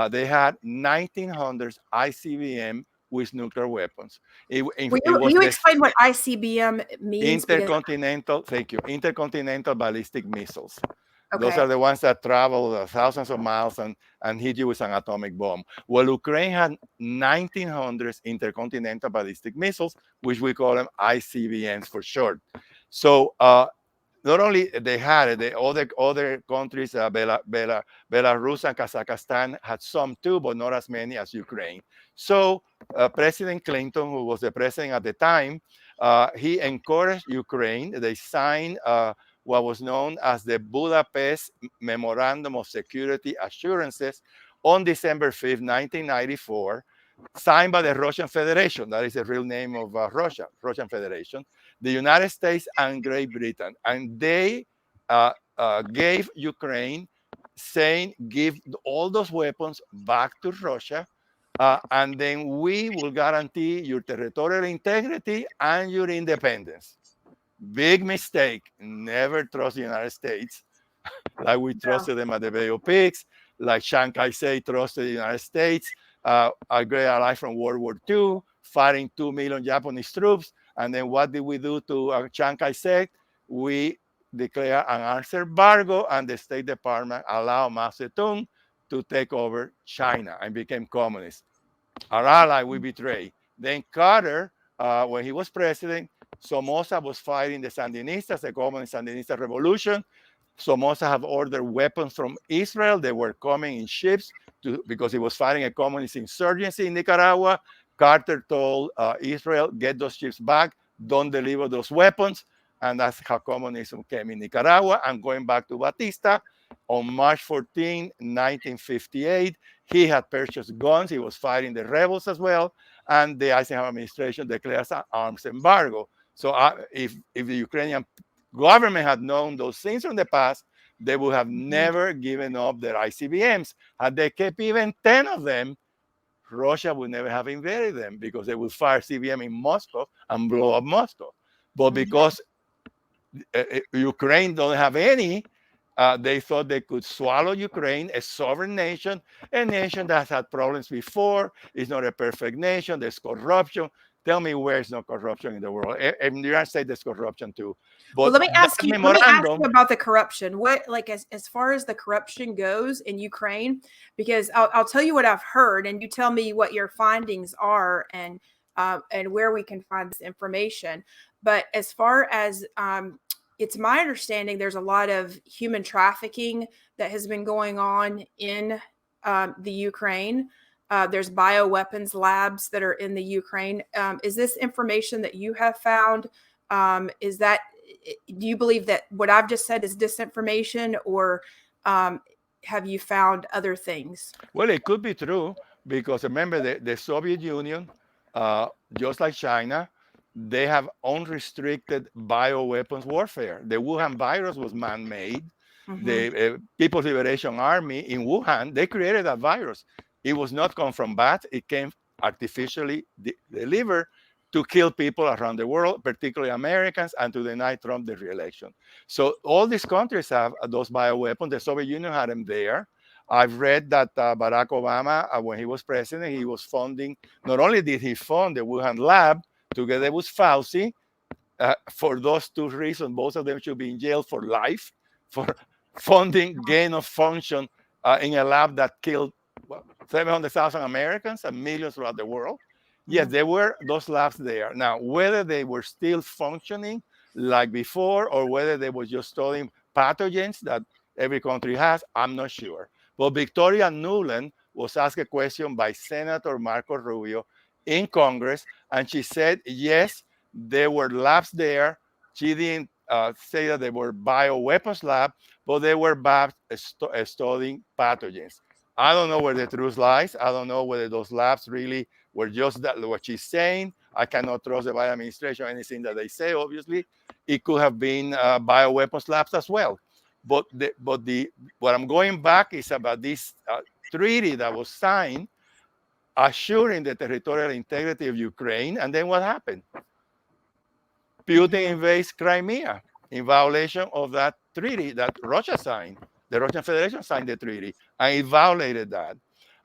They had 1,900 ICBM with nuclear weapons. Will you explain what ICBM means? Intercontinental, thank you. Intercontinental ballistic missiles. Okay. Those are the ones that travel thousands of miles and hit you with an atomic bomb. Well, Ukraine had 1,900 intercontinental ballistic missiles, which we call them ICBMs for short. So not only they had it, the other countries, Belarus and Kazakhstan had some too, but not as many as Ukraine. So President Clinton, who was the president at the time, he encouraged Ukraine. They signed what was known as the Budapest Memorandum of Security Assurances on December 5th, 1994, signed by the Russian Federation. That is the real name of Russia, Russian Federation, the United States, and Great Britain. And they gave Ukraine, saying, give all those weapons back to Russia, and then we will guarantee your territorial integrity and your independence. Big mistake. Never trust the United States like we trusted them at the Bay of Pigs, like Chiang Kai-shek trusted the United States, a great ally from World War II, fighting 2 million Japanese troops. And then what did we do to Chiang Kai-shek? We declared an arms embargo, and the State Department allowed Mao Zedong to take over China and became communist. Our ally we betrayed. Then Carter, when he was president, Somoza was fighting the Sandinistas, the communist Sandinista revolution. Somoza have ordered weapons from Israel. They were coming in ships because he was fighting a communist insurgency in Nicaragua. Carter told Israel, get those ships back, don't deliver those weapons. And that's how communism came in Nicaragua. And going back to Batista, on March 14, 1958, he had purchased guns. He was fighting the rebels as well. And the Eisenhower administration declares an arms embargo. So if the Ukrainian government had known those things from the past, they would have never given up their ICBMs. Had they kept even 10 of them, Russia would never have invaded them because they would fire CBM in Moscow and blow up Moscow. But because Ukraine don't have any, they thought they could swallow Ukraine, a sovereign nation, a nation that has had problems before. It's not a perfect nation. There's corruption. Tell me where is no corruption in the world. In the United States, there's corruption too. But well, let me ask you memorandum, about the corruption. What, like, as far as the corruption goes in Ukraine, because I'll tell you what I've heard, and you tell me what your findings are, and where we can find this information. But as far as it's my understanding there's a lot of human trafficking that has been going on in the Ukraine. There's bioweapons labs that are in the Ukraine. Is this information that you have found? Do you believe that what I've just said is disinformation, or have you found other things? Well, it could be true because remember the Soviet Union, just like China, they have unrestricted bioweapons warfare. The Wuhan virus was man-made. The People's Liberation Army in Wuhan, they created that virus. It was not come from bats. It came artificially delivered to kill people around the world, particularly Americans, and to deny Trump the re-election. So all these countries have those bioweapons. The Soviet Union had them there. I've read that Barack Obama, when he was president, he was funding, not only did he fund the Wuhan lab, together with Fauci, for those two reasons, both of them should be in jail for life, for funding gain of function in a lab that killed 700,000 Americans and millions throughout the world. Yes, there were those labs there. Now, whether they were still functioning like before or whether they were just studying pathogens that every country has, I'm not sure. But Victoria Nuland was asked a question by Senator Marco Rubio in Congress, and she said, yes, there were labs there. She didn't say that they were bioweapons lab, but they were labs studying pathogens. I don't know where the truth lies. I don't know whether those labs really were just that, what she's saying. I cannot trust the Biden administration, anything that they say, obviously. It could have been bioweapons labs as well. But what I'm going back is about this treaty that was signed assuring the territorial integrity of Ukraine. And then what happened? Putin invades Crimea in violation of that treaty that Russia signed. The Russian Federation signed the treaty, and it violated that.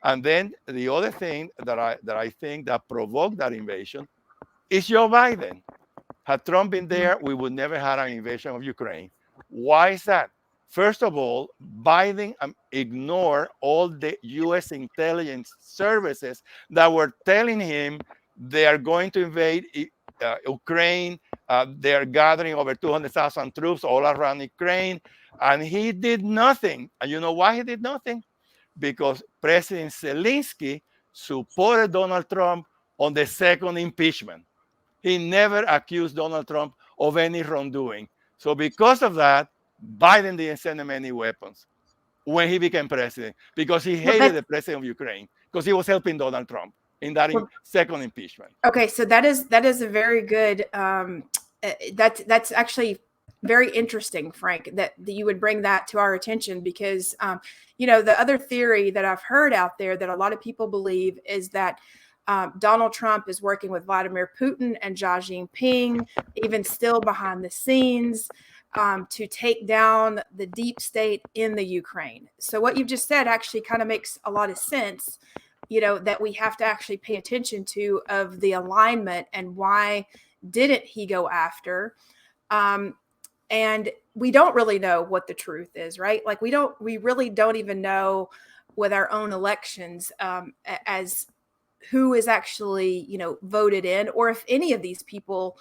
And then the other thing that I think that provoked that invasion is Joe Biden. Had Trump been there, we would never have an invasion of Ukraine. Why is that? First of all, Biden ignored all the U.S. intelligence services that were telling him they are going to invade Ukraine. They are gathering over 200,000 troops all around Ukraine. And he did nothing. And you know why he did nothing? Because President Zelensky supported Donald Trump on the second impeachment. He never accused Donald Trump of any wrongdoing. So because of that, Biden didn't send him any weapons when he became president, because he hated the president of Ukraine, because he was helping Donald Trump in that second impeachment. Okay, so that is a very good. That's actually very interesting, Frank, that you would bring that to our attention, because the other theory that I've heard out there that a lot of people believe is that Donald Trump is working with Vladimir Putin and Xi Jinping, even still behind the scenes, to take down the deep state in the Ukraine. So what you've just said actually kind of makes a lot of sense, that we have to actually pay attention to, of the alignment and why didn't he go after. And we don't really know what the truth is, right? Like we really don't even know with our own elections as who is actually, voted in, or if any of these people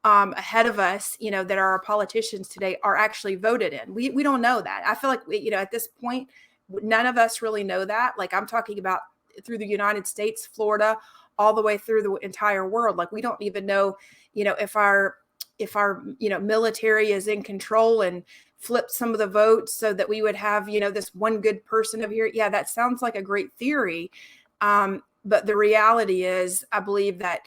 ahead of us, that are our politicians today are actually voted in. We don't know that. I feel like, at this point, none of us really know that. Like, I'm talking about through the United States, Florida, all the way through the entire world. Like, we don't even know, if our military is in control and flip some of the votes so that we would have, this one good person over here. Yeah, that sounds like a great theory. But the reality is, I believe that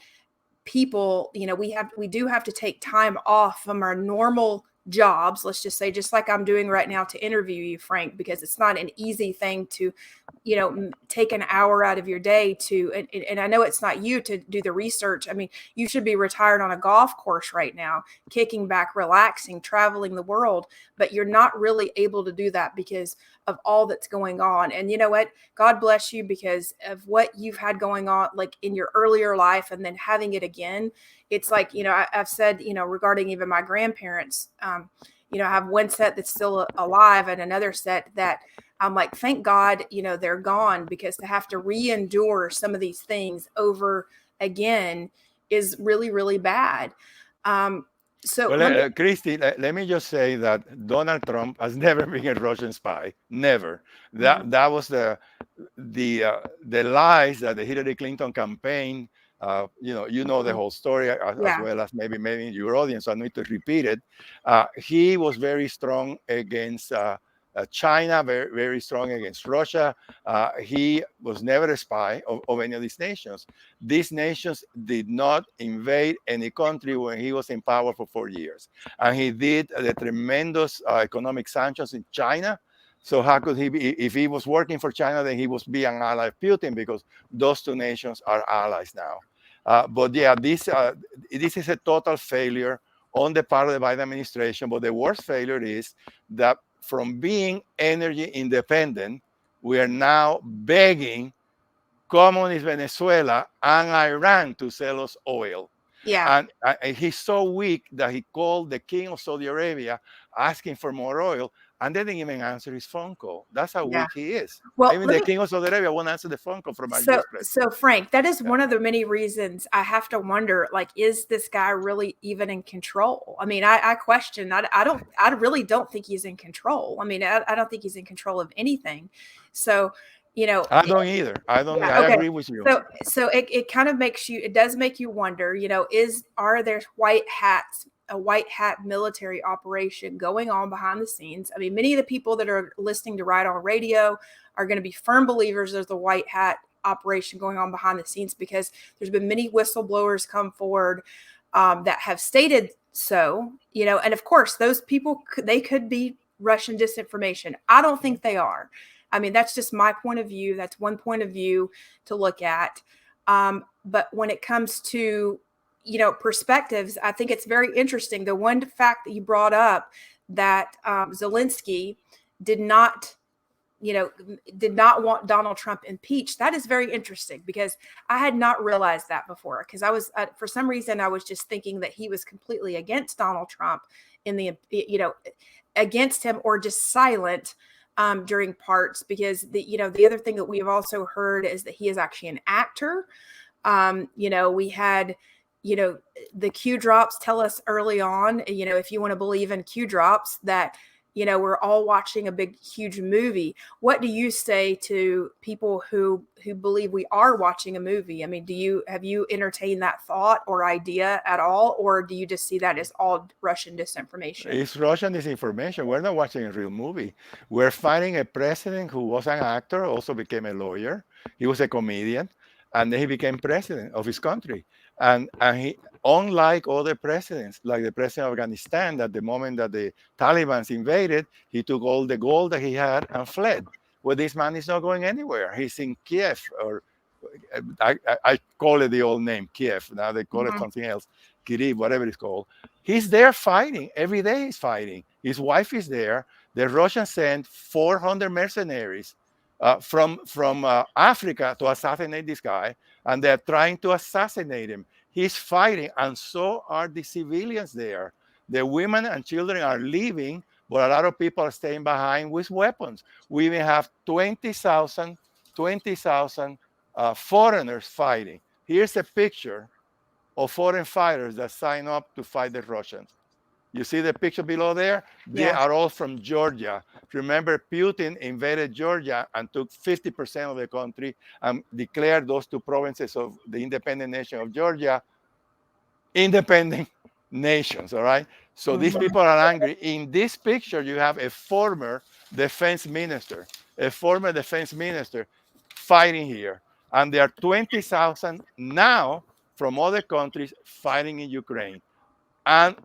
people, we do have to take time off from our normal jobs, let's just say, just like I'm doing right now to interview you, Frank, because it's not an easy thing to, take an hour out of your day to, and I know it's not you to do the research. I mean, you should be retired on a golf course right now, kicking back, relaxing, traveling the world, but you're not really able to do that because of all that's going on. And you know what? God bless you because of what you've had going on, like in your earlier life, and then having it again. It's like, I've said, regarding even my grandparents, I have one set that's still alive and another set that I'm like, thank God, they're gone, because to have to re-endure some of these things over again is really, really bad. So Well, let me, Christy, let me just say that Donald Trump has never been a Russian spy. Never. Mhm. That was the lies that the Hillary Clinton campaign. You know the whole story as Yeah, well as maybe your audience. So I need to repeat it. He was very strong against China, very very strong against Russia. He was never a spy of any of these nations. These nations did not invade any country when he was in power for 4 years, and he did the tremendous economic sanctions in China. So how could he be, if he was working for China, then he was be an ally of Putin, because those two nations are allies now. But yeah, this is a total failure on the part of the Biden administration. But the worst failure is that from being energy independent, we are now begging communist Venezuela and Iran to sell us oil. yeah. And he's so weak that he called the king of Saudi Arabia asking for more oil, and they didn't even answer his phone call. That's how Yeah. weak he is. Well, Even let the me king of Saudi Arabia won't answer the phone call from our so US so president. Frank, that is Yeah. one of the many reasons I have to wonder, like, is this guy really even in control? I mean, I question. I really don't think he's in control. I mean, I don't think he's in control of anything. So, you know, I don't either. I don't. yeah, I okay. agree with you. So it kind of it does make you wonder, are there a white hat military operation going on behind the scenes? I mean, many of the people that are listening to Ride on Radio are going to be firm believers there's a white hat operation going on behind the scenes, because there's been many whistleblowers come forward that have stated so, and of course those people they could be Russian disinformation. I don't think they are. I mean, that's just my point of view. That's one point of view to look at. But when it comes to, perspectives, I think it's very interesting. The one fact that you brought up, that Zelensky did not, did not want Donald Trump impeached. That is very interesting, because I had not realized that before. Because for some reason, I was just thinking that he was completely against Donald Trump against him, or just silent during parts. Because the other thing that we've also heard is that he is actually an actor. We had, the Q drops tell us early on, if you want to believe in Q drops, that, we're all watching a big, huge movie. What do you say to people who believe we are watching a movie? I mean, have you entertained that thought or idea at all? Or do you just see that as all Russian disinformation? It's Russian disinformation. We're not watching a real movie. We're fighting a president who was an actor, also became a lawyer. He was a comedian, and then he became president of his country. And he, unlike other presidents, like the president of Afghanistan, that the moment that the Taliban invaded, he took all the gold that he had and fled. Well, this man is not going anywhere. He's in Kiev, or I call it the old name, Kiev. Now they call it Mhm. something else, Kiriv, whatever it's called. He's there fighting. Every day he's fighting. His wife is there. The Russians sent 400 mercenaries from Africa to assassinate this guy, and they're trying to assassinate him. He's fighting, and so are the civilians there. The women and children are leaving, but a lot of people are staying behind with weapons. We even have 20,000 foreigners fighting. Here's a picture of foreign fighters that sign up to fight the Russians. You see the picture below there? They Yeah. are all from Georgia. Remember, Putin invaded Georgia and took 50% of the country and declared those two provinces of the independent nation of Georgia independent nations, all right? So these Mhm. people are angry. In this picture, you have a former defense minister, fighting here. And there are 20,000 now from other countries fighting in Ukraine. And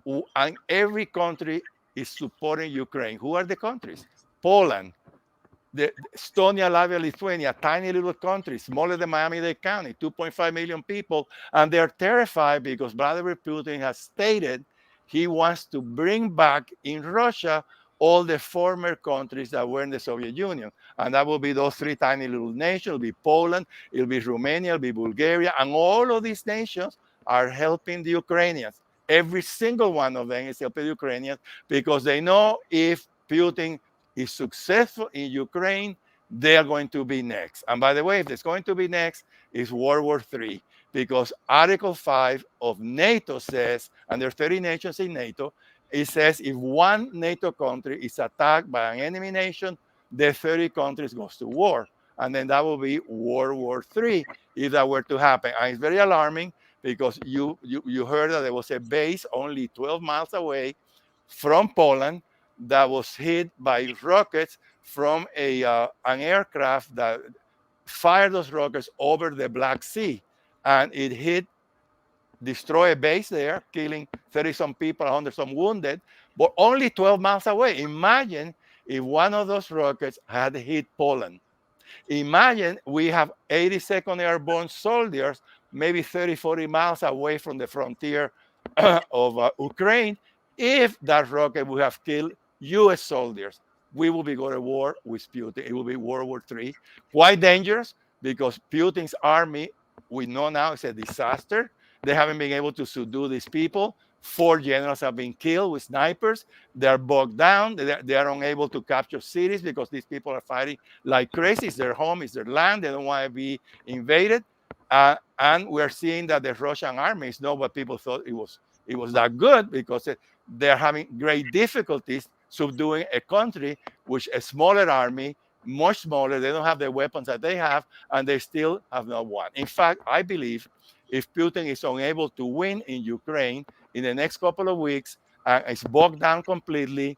every country is supporting Ukraine. Who are the countries? Poland, the Estonia, Latvia, Lithuania, tiny little countries, smaller than Miami-Dade County, 2.5 million people, and they're terrified because Vladimir Putin has stated he wants to bring back in Russia all the former countries that were in the Soviet Union. And that will be those three tiny little nations. It'll be Poland, it'll be Romania, it'll be Bulgaria, and all of these nations are helping the Ukrainians. Every single one of them is helping the Ukrainians because they know if Putin is successful in Ukraine, they are going to be next. And by the way, if it's going to be next, is World War III, because Article 5 of NATO says, and there are 30 nations in NATO, it says if one NATO country is attacked by an enemy nation, the 30 countries goes to war. And then that will be World War III if that were to happen. And it's very alarming because you heard that there was a base only 12 miles away from Poland that was hit by rockets from an aircraft that fired those rockets over the Black Sea. And it hit, destroyed a base there, killing 30-some people, 100-some wounded, but only 12 miles away. Imagine if one of those rockets had hit Poland. Imagine we have 82nd Airborne soldiers, maybe 30, 40 miles away from the frontier of Ukraine. If that rocket would have killed US soldiers, we will be going to war with Putin. It will be World War III. Quite dangerous because Putin's army, we know now, is a disaster. They haven't been able to subdue these people. 4 generals have been killed with snipers. They're bogged down. They are unable to capture cities because these people are fighting like crazy. It's their home, it's their land. They don't want to be invaded. And we're seeing that the Russian army is not what people thought it was that good, because they're having great difficulties subduing a country which a smaller army, much smaller. They don't have the weapons that they have, and they still have not won. In fact, I believe if Putin is unable to win in Ukraine in the next couple of weeks and is bogged down completely,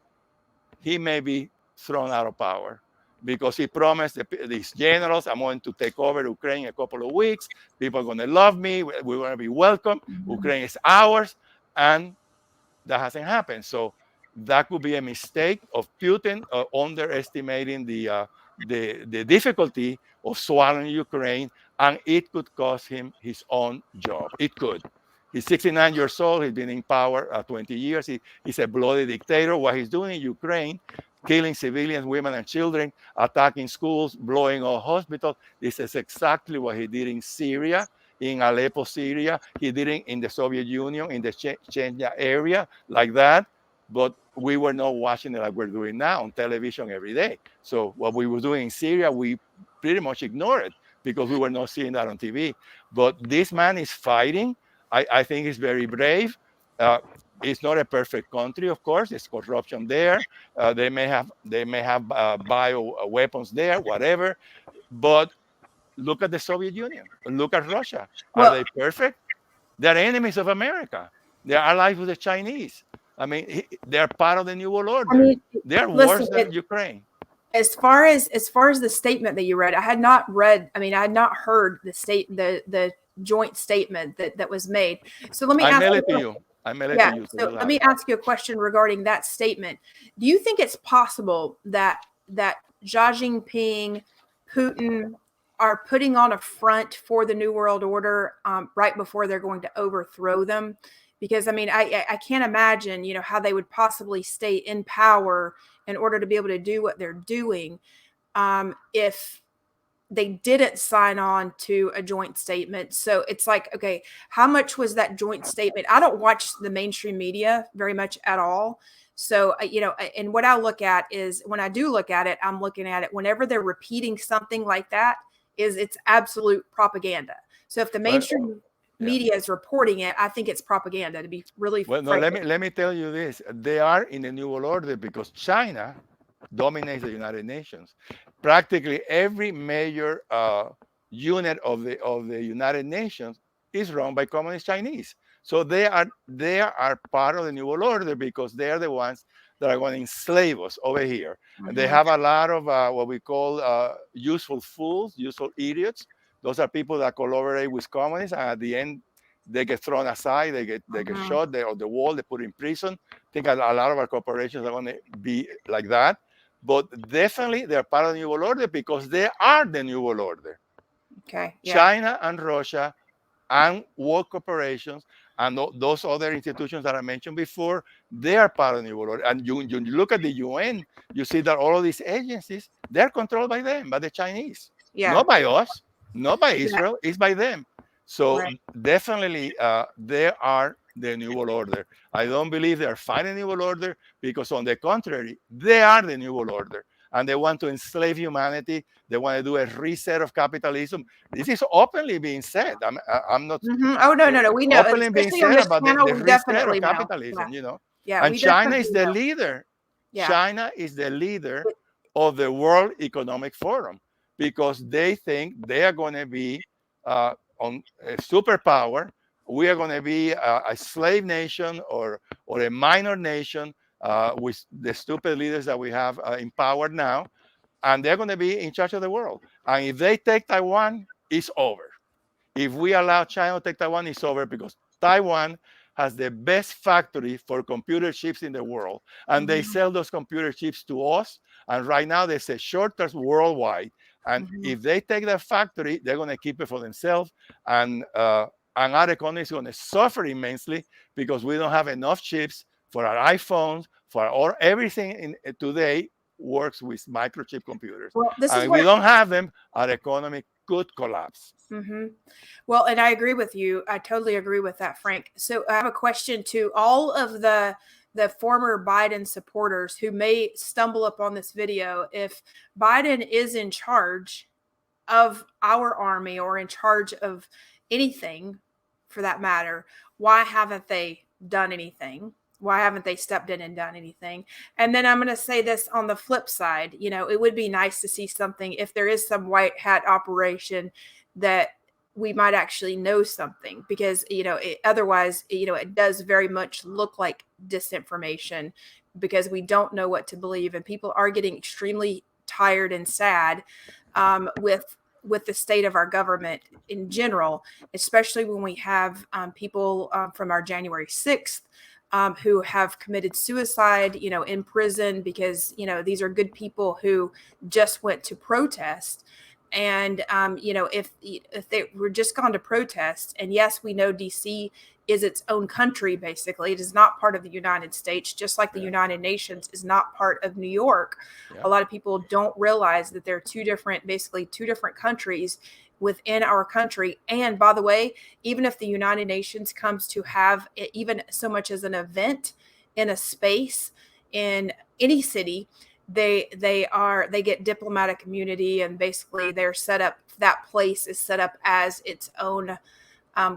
he may be thrown out of power because he promised these generals, I'm going to take over Ukraine in a couple of weeks. People are going to love me. We're going to be welcome. Ukraine is ours. And that hasn't happened. So that could be a mistake of Putin underestimating the difficulty of swallowing Ukraine, and it could cost him his own job. It could. He's 69 years old. He's been in power 20 years. He's a bloody dictator. What he's doing in Ukraine, killing civilians, women, and children, attacking schools, blowing up hospitals, this is exactly what he did in Syria, in Aleppo, Syria. He did it in the Soviet Union, in the Chechnya area, like that. But we were not watching it like we're doing now on television every day. So what we were doing in Syria, we pretty much ignored it because we were not seeing that on TV. But this man is fighting. I think he's very brave. It's not a perfect country, of course. There's corruption there. They may have bio weapons there, whatever. But look at the Soviet Union. Look at Russia. Are they perfect? They're enemies of America. They're allies with the Chinese. I mean, they're part of the New World Order. I mean, they're worse than Ukraine. As far as the statement that you read, I had not read. I mean, I had not heard the joint statement that was made. So let me ask you. So let me ask you a question regarding that statement. Do you think it's possible that Xi Jinping, Putin are putting on a front for the New World Order right before they're going to overthrow them? Because I mean, I can't imagine, how they would possibly stay in power in order to be able to do what they're doing if they didn't sign on to a joint statement. So it's like, okay, how much was that joint statement? I don't watch the mainstream media very much at all. So, and what I look at is, when I do look at it, I'm looking at it whenever they're repeating something like that, it's absolute propaganda. So if the mainstream media is reporting it, I think it's propaganda, to be really well. No, let me tell you this: they are in the New World Order because China dominates the United Nations. Practically every major unit of the United Nations is run by communist Chinese. So they are part of the New World Order because they are the ones that are going to enslave us over here. Mm-hmm. And they have a lot of what we call useful fools, useful idiots. Those are people that collaborate with communists, and at the end, they get thrown aside, they get shot, they're on the wall, they put in prison. I think a lot of our corporations are going to be like that. But definitely they're part of the New World Order because they are the New World Order. Okay. Yeah. China and Russia and world corporations and those other institutions that I mentioned before, they are part of the New World Order. And you look at the UN, you see that all of these agencies, they're controlled by them, by the Chinese. Yeah. Not by us, not by Yeah. Israel, it's by them. So Right. definitely they are the New World Order. I don't believe they're fighting the New World Order because on the contrary, they are the New World Order. And they want to enslave humanity. They want to do a reset of capitalism. This is openly being said. I'm not Oh, no. We know, openly being especially on said this about channel, the we reset definitely of know. capitalism, Yeah. you know. Yeah. And We China is definitely the know. leader. Yeah. China is the leader of the World Economic Forum because they think they are going to be on a superpower. We are going to be a slave nation or a minor nation with the stupid leaders that we have in power now, and they're going to be in charge of the world. And if they take Taiwan, it's over. If we allow China to take Taiwan, it's over because Taiwan has the best factory for computer chips in the world. And they sell those computer chips to us. And right now, there's a shortage worldwide. And if they take that factory, they're going to keep it for themselves. And our economy is going to suffer immensely because we don't have enough chips for our iPhones, for everything today works with microchip computers. Well, this and is if what we don't have them, our economy could collapse. Well, and I agree with you. I totally agree with that, Frank. So I have a question to all of the former Biden supporters who may stumble upon this video. If Biden is in charge of our army or in charge of anything for that matter, why haven't they done anything? Why haven't they stepped in and done anything? And then I'm going to say this on the flip side, it would be nice to see something if there is some white hat operation that we might actually know something because, otherwise, it does very much look like disinformation because we don't know what to believe. And people are getting extremely tired and sad with the state of our government in general, especially when we have people from our January 6th who have committed suicide, in prison because, these are good people who just went to protest. And, if they were just gone to protest, and yes, we know DC is its own country, basically. It is not part of the United States, just like the United Nations is not part of New York. A lot of people don't realize that there are basically two different countries within our country. And by the way, even if the United Nations comes to have even so much as an event in a space in any city, they get diplomatic immunity, and basically they're set up, that place is set up as its own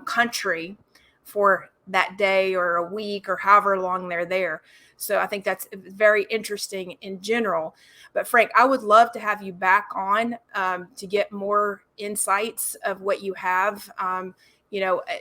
country for that day or a week or however long they're there. So I think that's very interesting in general. But Frank, I would love to have you back on to get more insights of what you have.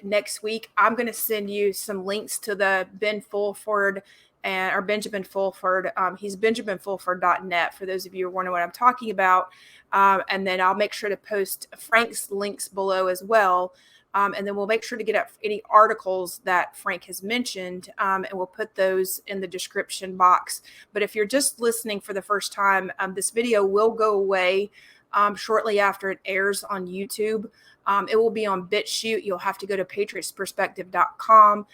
Next week, I'm going to send you some links to the Ben Fulford or Benjamin Fulford. He's benjaminfulford.net for those of you who wonder what I'm talking about. And then I'll make sure to post Frank's links below as well. And then we'll make sure to get up any articles that Frank has mentioned, and we'll put those in the description box. But if you're just listening for the first time, this video will go away shortly after it airs on YouTube. It will be on BitChute. You'll have to go to patriotsperspective.com,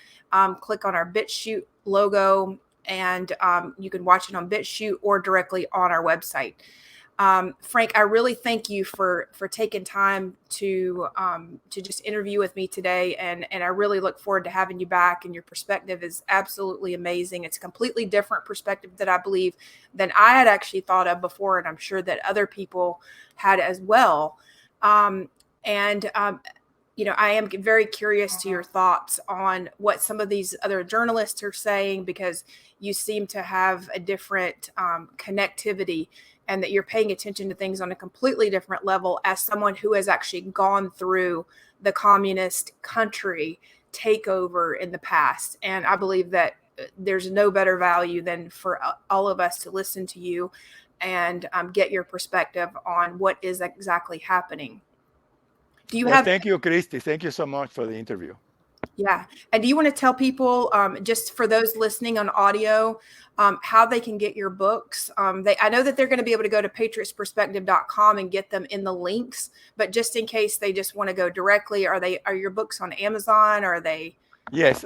click on our BitChute logo, and you can watch it on BitChute or directly on our website. Frank, I really thank you for taking time to just interview with me today. And I really look forward to having you back, and your perspective is absolutely amazing. It's a completely different perspective that I believe than I had actually thought of before. And I'm sure that other people had as well. I am very curious to your thoughts on what some of these other journalists are saying, because you seem to have a different connectivity, and that you're paying attention to things on a completely different level as someone who has actually gone through the communist country takeover in the past. And I believe that there's no better value than for all of us to listen to you and get your perspective on what is exactly happening. Thank you, Christi. Thank you so much for the interview. Yeah. And do you want to tell people, just for those listening on audio, how they can get your books? I know that they're going to be able to go to patriotsperspective.com and get them in the links, but just in case they just want to go directly, are your books on Amazon? Are they? Yes,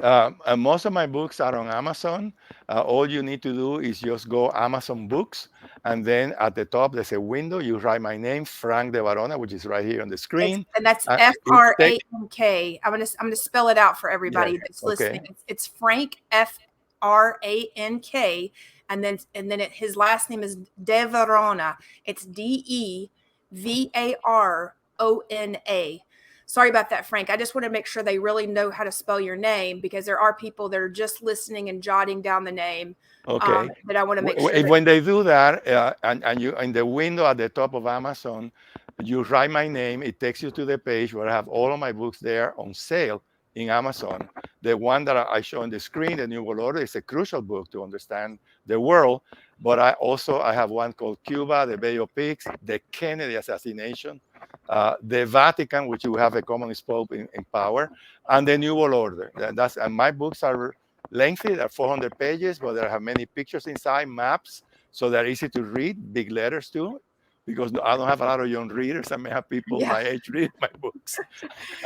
most of my books are on Amazon. All you need to do is just go Amazon Books, and then at the top there's a window. You write my name, Frank de Varona, which is right here on the screen. And that's It take, Frank. I'm gonna spell it out for yeah, everybody that's okay, listening. It's Frank, Frank, and then his last name is De Varona. It's Devarona. Sorry about that, Frank. I just want to make sure they really know how to spell your name, because there are people that are just listening and jotting down the name. okay. That I want to make sure that. When they do that, and you in the window at the top of Amazon, you write my name. It takes you to the page where I have all of my books there on sale in Amazon. The one that I show on the screen, The New World Order, is a crucial book to understand the world. But I have one called Cuba, the Bay of Pigs, the Kennedy assassination, the Vatican, which you have a communist pope in power, and the New World Order. And my books are lengthy, they're 400 pages, but they have many pictures inside, maps, so they're easy to read, big letters too, because I don't have a lot of young readers. I may have people my age read my books.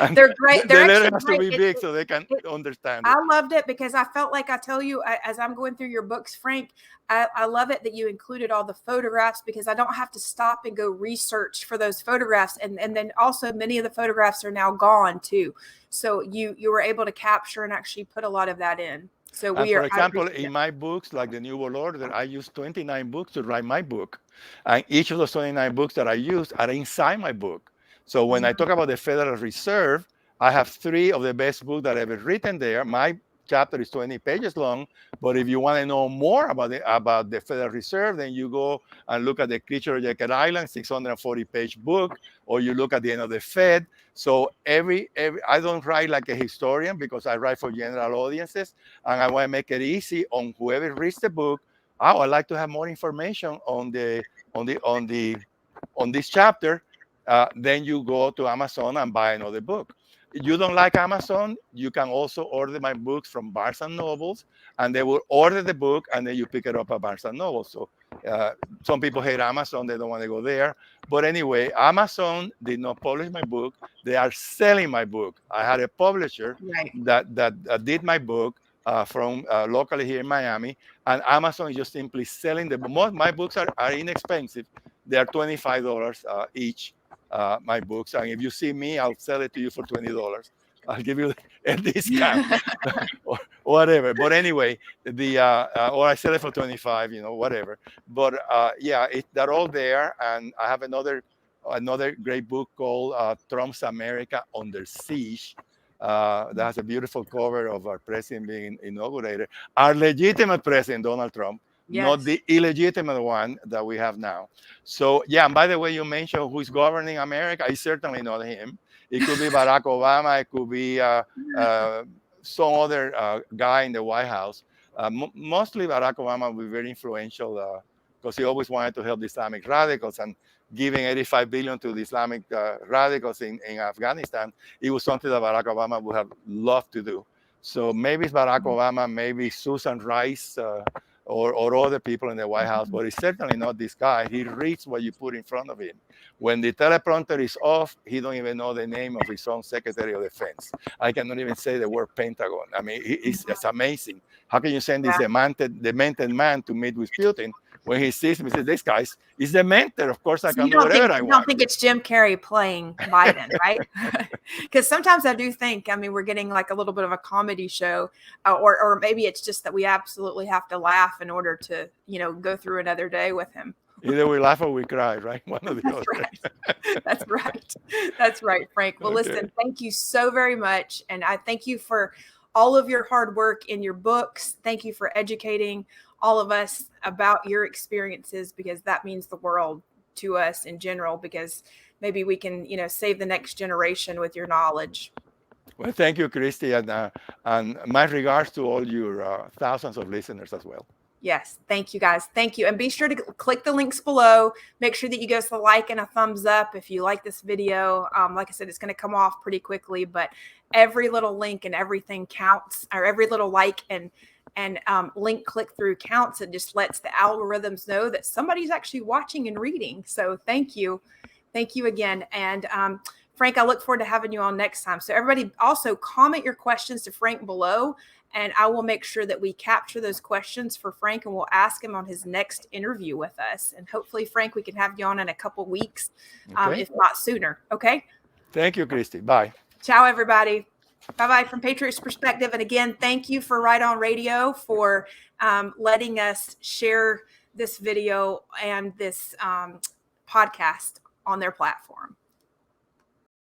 And they're great. The letter has to be big so they can understand it. I loved it because I felt like, I tell you, as I'm going through your books, Frank, I love it that you included all the photographs, because I don't have to stop and go research for those photographs. And then also many of the photographs are now gone too. So you were able to capture and actually put a lot of that in. So for example, in my books, like The New World Order, I used 29 books to write my book. And each of those 29 books that I used are inside my book. So when I talk about the Federal Reserve, I have 3 of the best books that I've ever written there. My chapter is 20 pages long, but if you want to know more about the Federal Reserve, then you go and look at the Creature of Jekyll Island, 640-page book, or you look at the End of the Fed. So I don't write like a historian, because I write for general audiences, and I want to make it easy on whoever reads the book. Oh, I'd like to have more information on this chapter. Then you go to Amazon and buy another book. If you don't like Amazon, you can also order my books from Barnes and Nobles, and they will order the book, and then you pick it up at Barnes and Noble. So some people hate Amazon; they don't want to go there. But anyway, Amazon did not publish my book; they are selling my book. I had a publisher that did my book from locally here in Miami, and Amazon is just simply selling the book. My books are inexpensive; they are $25 each. My books, and if you see me, I'll sell it to you for $20. I'll give you a discount or whatever. But anyway, or I sell it for 25, whatever. But yeah, they're all there, and I have another great book called Trump's America Under Siege. That has a beautiful cover of our president being inaugurated, our legitimate president, Donald Trump. Yes. Not the illegitimate one that we have now. So, yeah, and by the way, you mentioned who's governing America. It's certainly not him. It could be Barack Obama. It could be some other guy in the White House. Mostly Barack Obama will be very influential because he always wanted to help the Islamic radicals, and giving $85 billion to the Islamic radicals in Afghanistan, it was something that Barack Obama would have loved to do. So maybe it's Barack Obama, maybe Susan Rice, or other people in the White House, but it's certainly not this guy. He reads what you put in front of him. When the teleprompter is off, he don't even know the name of his own Secretary of Defense. I cannot even say the word Pentagon. I mean, it's amazing. How can you send this demented man to meet with Putin? When he sees him, he says, "This guy's is demented. Of course, I can do whatever I want." You don't think it's Jim Carrey playing Biden, right? Because sometimes I do think, I mean, we're getting like a little bit of a comedy show, or maybe it's just that we absolutely have to laugh in order to, go through another day with him. Either we laugh or we cry, right? One or the other. Right. That's right. That's right, Frank. Well, listen, thank you so very much. And I thank you for all of your hard work in your books. Thank you for educating all of us about your experiences, because that means the world to us in general, because maybe we can, save the next generation with your knowledge. Well, thank you, Christi, and my regards to all your thousands of listeners as well. Yes. Thank you, guys. Thank you. And be sure to click the links below. Make sure that you give us a like and a thumbs up if you like this video. Like I said, it's going to come off pretty quickly, but every little link and everything counts, or every little like and link click through counts. It just lets the algorithms know that somebody's actually watching and reading. So thank you. Thank you again. And Frank, I look forward to having you on next time. So everybody also comment your questions to Frank below, and I will make sure that we capture those questions for Frank, and we'll ask him on his next interview with us. And hopefully, Frank, we can have you on in a couple weeks, Okay. if not sooner. Okay. Thank you, Christi. Bye. Ciao, everybody. Bye-bye from Patriots Perspective. And again, thank you for Right On Radio for letting us share this video and this podcast on their platform.